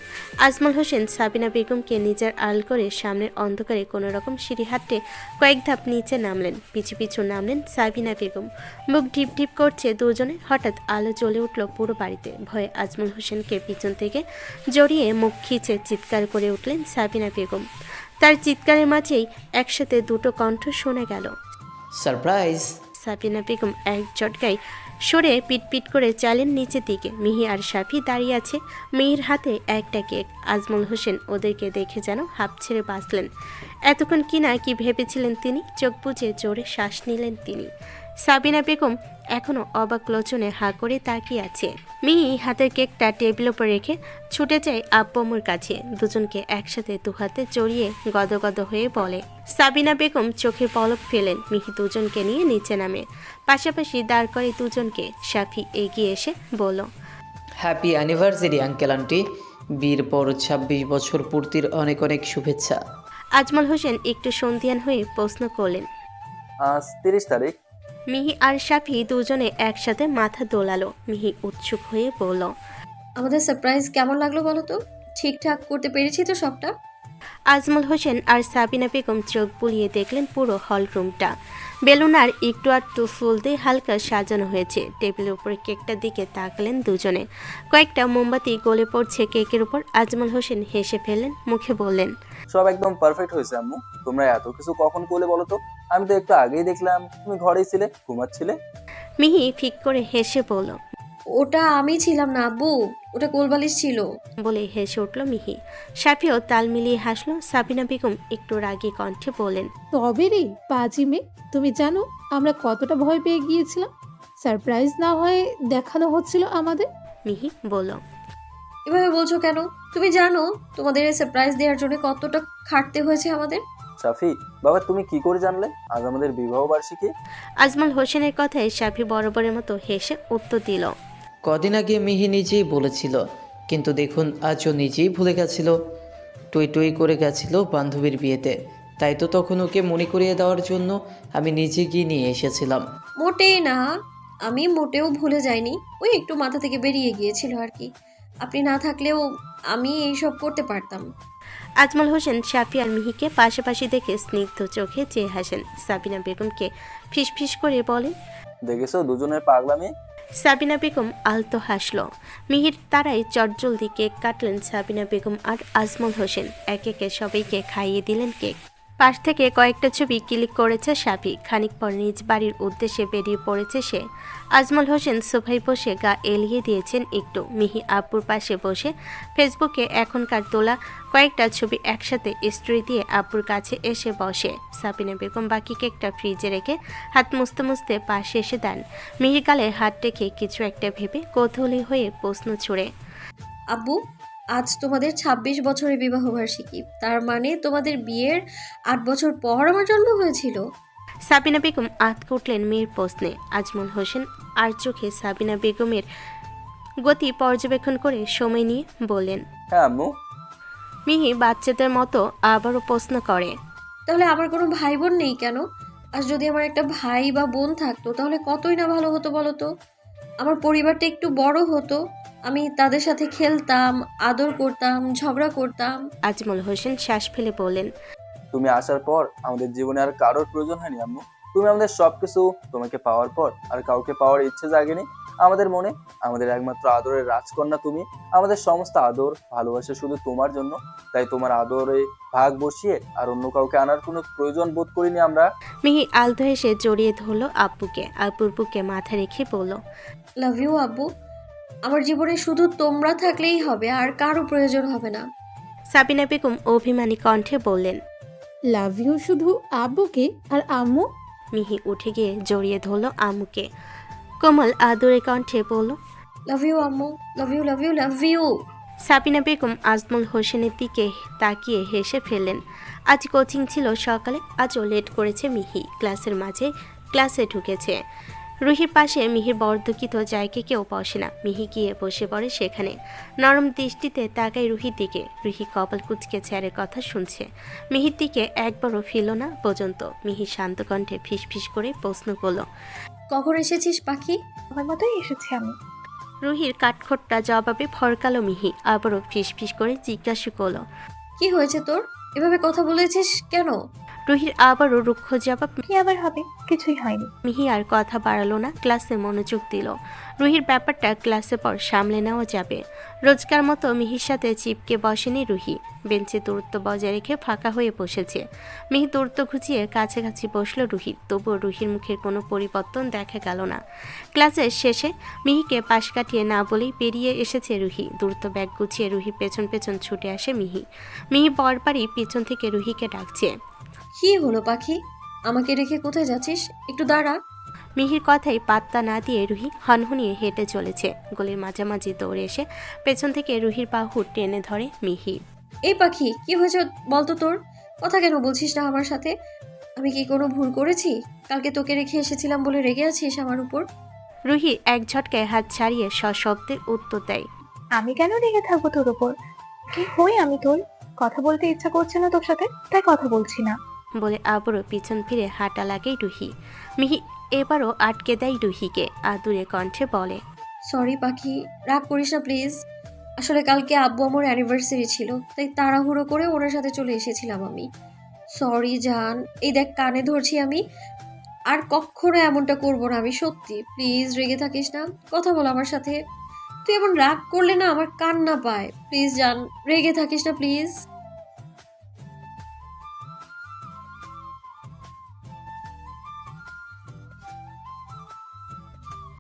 আজমল হোসেন সাবিনা বেগমকে নিজের আড়াল করে সামনের অন্ধকারে কোনো রকম সিঁড়ি হাঁটতে কয়েক ধাপ নিচে নামলেন। পিছু পিছু নামলেন সাবিনা বেগম। মুখ ঢিপ ঢিপ করছে দুজনে। হঠাৎ আলো জ্বলে উঠল পুরো বাড়িতে। ভয়ে আজমল হোসেনকে পিছন থেকে জড়িয়ে মুখ খিচে চিৎকার করে উঠলেন সাবিনা বেগম। তার চিৎকারের মাঝেই একসাথে দুটো কণ্ঠ শোনা গেল, সারপ্রাইজ। সাবিনা বেগম এক ঝটকায় সরে পিটপিট করে চালেন নিচের দিকে। মিহি আর সাফি দাঁড়িয়ে আছে। মিহির হাতে একটা কেক। আজমল হোসেন ওদেরকে দেখে যেন হাঁপ ছেড়ে বাঁচলেন। এতক্ষণ কিনা কি ভেবেছিলেন তিনি। চোখ বুজে জোরে শ্বাস নিলেন তিনি। সাবিনা বেগম এখনো অবাক লোচনে হাঁ করে তাকিয়ে আছে। মিহি হাতের কেকটা টেবিল ওপর রেখে ছুটে যায় আব্বুর কাছে। দুজনকে একসাথে দুহাতে জড়িয়ে গদগদ হয়ে বলে। সাবিনা বেগম চোখে পলক ফেলেন। মিহি দুজনকে নিয়ে নিচে নামে। পাশাপাশি দাঁড় করে দুজনকে। সাফি এগিয়ে এসে বলল, হ্যাপি অ্যানিভার্সারি আঙ্কেল আন্টি, বিয়ের পর ২৬ বছর পূর্তির অনেক অনেক শুভেচ্ছা। আজমল হোসেন একটু সন্ধিয়ান হয়ে প্রশ্ন করলেন। আজ 30 তারিখ। মিহি আর সাফি দুজনে একসাথে মাথা দোলালো। মিহি উৎসুক হয়ে বলল, আমাদের সারপ্রাইজ কেমন লাগলো বলো তো? ঠিকঠাক করতে পেরেছি তো সবটা? আজমল হোসেন আর সাবিনা বেগম চোখ বুলিয়ে দেখলেন পুরো হল রুমটা বেলুন আর একটু আধটু ফুল দিয়ে হালকা সাজানো হয়েছে। টেবিলের উপরে কেকটার দিকে তাকালেন দুজনে। কয়েকটা মোমবাতি গলে পড়ছে কেকের উপর। আজমল হোসেন হেসে ফেললেন, মুখে বললেন, সব একদম পারফেক্ট হয়েছে আম্মু। তোমরা এত কিছু কখন করলে বলো তো? আমি তো একটু আগেই দেখলাম তুমি ঘরেই ছিলে, ঘুমাচ্ছিলে। মিহি ফিক করে হেসে বলল, ওটা আমি ছিলাম না আব্বু, ওটা কোলবালিশ ছিল। বলে হেসে উঠল মিহি। সাফিও তাল মিলিয়ে হাসলো। সাবিনা বেগম একটু রাগী কণ্ঠে বলেন, তবে রে পাজি মেয়ে, তুমি জানো আমরা কতটা ভয় পেয়ে গিয়েছিলাম? সারপ্রাইজ না হয়ে দেখানো হচ্ছিল আমাদের। মিহি বলল, এভাবে বলছো কেন? তুমি জানো তোমাদের সারপ্রাইজ দেওয়ার জন্য কতটা খাটতে হয়েছে আমাদের। সাফি বাবা, তুমি কি করে জানলে আজ আমাদের বিবাহ বার্ষিকী? আজমল হোসেনের কথায় সাফি বরাবরের মতো হেসে উত্তর দিল, কদিন আগে মিহি নিজেই বলেছিল, কিন্তু দেখুন আজও নিজেই ভুলে গেছিল। টুই টুই করে গেছিল বান্ধবীর বিয়েতে, তাই তো তখন ওকে মনে করিয়ে দেওয়ার জন্য আমি নিজে গিয়ে নিয়ে এসেছিলাম। মোটেই না, আমি মোটেও ভুলে যাইনি। ওই একটু মাথা থেকে বেরিয়ে গিয়েছিল আর কি। আপনি না থাকলেও আমি এইসব করতে পারতাম। আজমল হোসেন সাফি আর মিহিকে পাশাপাশি দেখে স্নিগ্ধ চোখে চেয়ে হাসেন। সাবিনা বেগমকে ফিসফিস করে বলেন, দেখেছো দুজনের পাগলামি? সাবিনা বেগম আলতো হাসল। মিহির তারাই চটজলদি কেক কাটলেন সাবিনা বেগম আর আজমল হোসেন। একে একে সবাইকে খাইয়ে দিলেন কেক। পাশ থেকে কয়েকটা ছবি ক্লিক করেছে সাফি। খানিক পর নিজ বাড়ির উদ্দেশ্যে বেরিয়ে পড়েছে সে। আজমল হোসেন সোফায় বসে গা এলিয়ে দিয়েছেন একটু। মিহি আব্বুর পাশে বসে ফেসবুকে এখনকার তোলা কয়েকটা ছবি একসাথে স্টোরি দিয়ে আব্বুর কাছে এসে বসে। সাবিনা বেগম বাকি কেকটা ফ্রিজে রেখে হাত মুছতে মুছতে পাশে এসে দেন। মিহির গালে হাত রেখে কিছু একটা ভেবে কৌতূহলী হয়ে প্রশ্ন ছুড়ে, আব্বু, আজ তোমাদের ২৬ বছরের বিবাহবার্ষিকী। তার মানে তোমাদের বিয়ের ৮ বছর পর আমার জন্ম হয়েছিল? সাবিনা বেগম আঁতকে উঠলেন মেয়ের প্রশ্নে। আজমল হোসেন আর চোখে সাবিনা বেগমের গতি পর্যবেক্ষণ করে সময় নিয়ে বললেন, হ্যাঁ আম্মু। মিহি বাচ্চাদের মতো আবারও প্রশ্ন করে, তাহলে আমার কোনো ভাই বোন নেই কেন? আর যদি আমার একটা ভাই বা বোন থাকতো তাহলে কতই না ভালো হতো বলো তো। আমার পরিবারটা একটু বড় হতো, আমি তাদের সাথে খেলতাম, আদর করতাম, ঝগড়া করতাম। আজমল হোসেন শ্বাস ফেলে বললেন, তুমি আসার পর আমাদের জীবনে আর কারোর প্রয়োজন হয়নি আম্মু। তুমি আমাদের সবকিছু। তোমাকে পাওয়ার পর আর কাউকে পাওয়ার ইচ্ছে জাগেনি আমাদের মনে। আমাদের একমাত্র আদরের রাজকন্যা তুমি। আমাদের সমস্ত আদর ভালোবাসা শুধু তোমার জন্য। তাই তোমার আদরে ভাগ বসিয়ে আর অন্য কাউকে আনার কোনো প্রয়োজন বোধ করিনি আমরা। মিহি আলতো হেসে জড়িয়ে ধরলো আব্বুকে। আব্বুর বুকে মাথা রেখে বলল, লাভ ইউ আব্বু। আমার জীবনে শুধু তোমরা থাকলেই হবে, আর কারো প্রয়োজন হবে না। সাবিনা বেগম অভিমানী কণ্ঠে বললেন, লাভ ইউ শুধু আব্বুকে, আর আম্মু? মিহি উঠে গিয়ে জড়িয়ে ধরলো আম্মুকে। কোমল আদরে কণ্ঠে বলল, লাভ ইউ আম্মু, love you, love you, love you. Sabina Begum Ajmal হোসেনের দিকে তাকিয়ে হেসে ফেললেন। আজ কোচিং ছিল সকালে, আজও লেট করেছে মিহি। ক্লাসের মাঝে ক্লাসে ঢুকেছে। রুহির পাশে মিহির বর্ধকিত জায়গায় কেউ বসে না। মিহি গিয়ে বসে পড়ে সেখানে। নরম দৃষ্টিতে তাকায় রুহির দিকে। রুহি কপাল কুঁচকে স্যারের কথা শুনছে। মিহির দিকে একবারও ফিরল না পর্যন্ত। মিহি শান্ত কণ্ঠে ফিসফিস করে প্রশ্ন করল, কখন এসেছিস পাখি? আমার মতোই এসেছি আমি। রুহির কাঠখোট্টা জবাবে ফরকালো মিহি। আবারও ফিসফিস করে জিজ্ঞাসা করল, কি হয়েছে তোর? এভাবে কথা বলেছিস কেন? রুহির আবারও রুক্ষ জবাব। কি আবার হবে? কিছুই হয়নি। মিহি আর কথা বাড়ালো না, ক্লাসে মনোযোগ দিল। রুহির ব্যাপারটা ক্লাসে পর সামলে নেওয়া যাবে। রোজকার মতো মিহির সাথে চিপকে বসেনি রুহি। বেঞ্চে দূরত্ব বজায় রেখে ফাঁকা হয়ে বসেছে। মিহি দূরত্ব ঘুচিয়ে কাছাকাছি বসলো রুহির। তবুও রুহির মুখের কোনো পরিবর্তন দেখা গেল না। ক্লাসের শেষে মিহিকে পাশ কাটিয়ে না বলেই বেরিয়ে এসেছে রুহি। দূরত্ব ব্যাগ গুছিয়ে রুহির পেছন পেছন ছুটে আসে মিহি। মিহি বরবারই পিছন থেকে রুহিকে ডাকছে। কি হলো পাখি? আমাকে রেখে কোথায় যাচ্ছিস? একটু দাঁড়া। মিহির কথাই পাত্তা না দিয়ে রুহি হনহনিয়ে হেঁটে চলেছে। গলির মাঝামাঝি দৌড়ে এসে পেছন থেকে রুহির বাহু টেনে ধরে মিহি। এই পাখি, কি হয়েছে বলতো তোর? কথা কেন বলছিস না আমার সাথে? আমি কি কোনো ভুল করেছি? কালকে তোকে রেখে এসেছিলাম বলে রেগে আছিস আমার উপর? রুহি এক ঝটকায় হাত ছাড়িয়ে সশব্দের উত্তর দেয়। আমি কেন রেগে থাকবো তোর ওপর? কি হই আমি তোর? কথা বলতে ইচ্ছা করছে না তোর সাথে, তাই কথা বলছি না। বলে আবারও পিছন ফিরে হাঁটা লাগে রুহি। মিহি এবারও আটকে দেয় রুহিকে, আদুরে কণ্ঠে বলে, সরি পাখি, রাগ করিস না প্লিজ। আসলে কালকে আব্বু আমার অ্যানিভার্সারি ছিল, তাই তাড়াহুড়ো করে ওনার সাথে চলে এসেছিলাম আমি। সরি জান, এই দেখ কানে ধরছি আমি। আর কখনো এমনটা করবো না আমি, সত্যি। প্লিজ রেগে থাকিস না, কথা বল আমার সাথে। তুই এমন রাগ করলে না আমার কান্না পায়। প্লিজ জান, রেগে থাকিস না প্লিজ।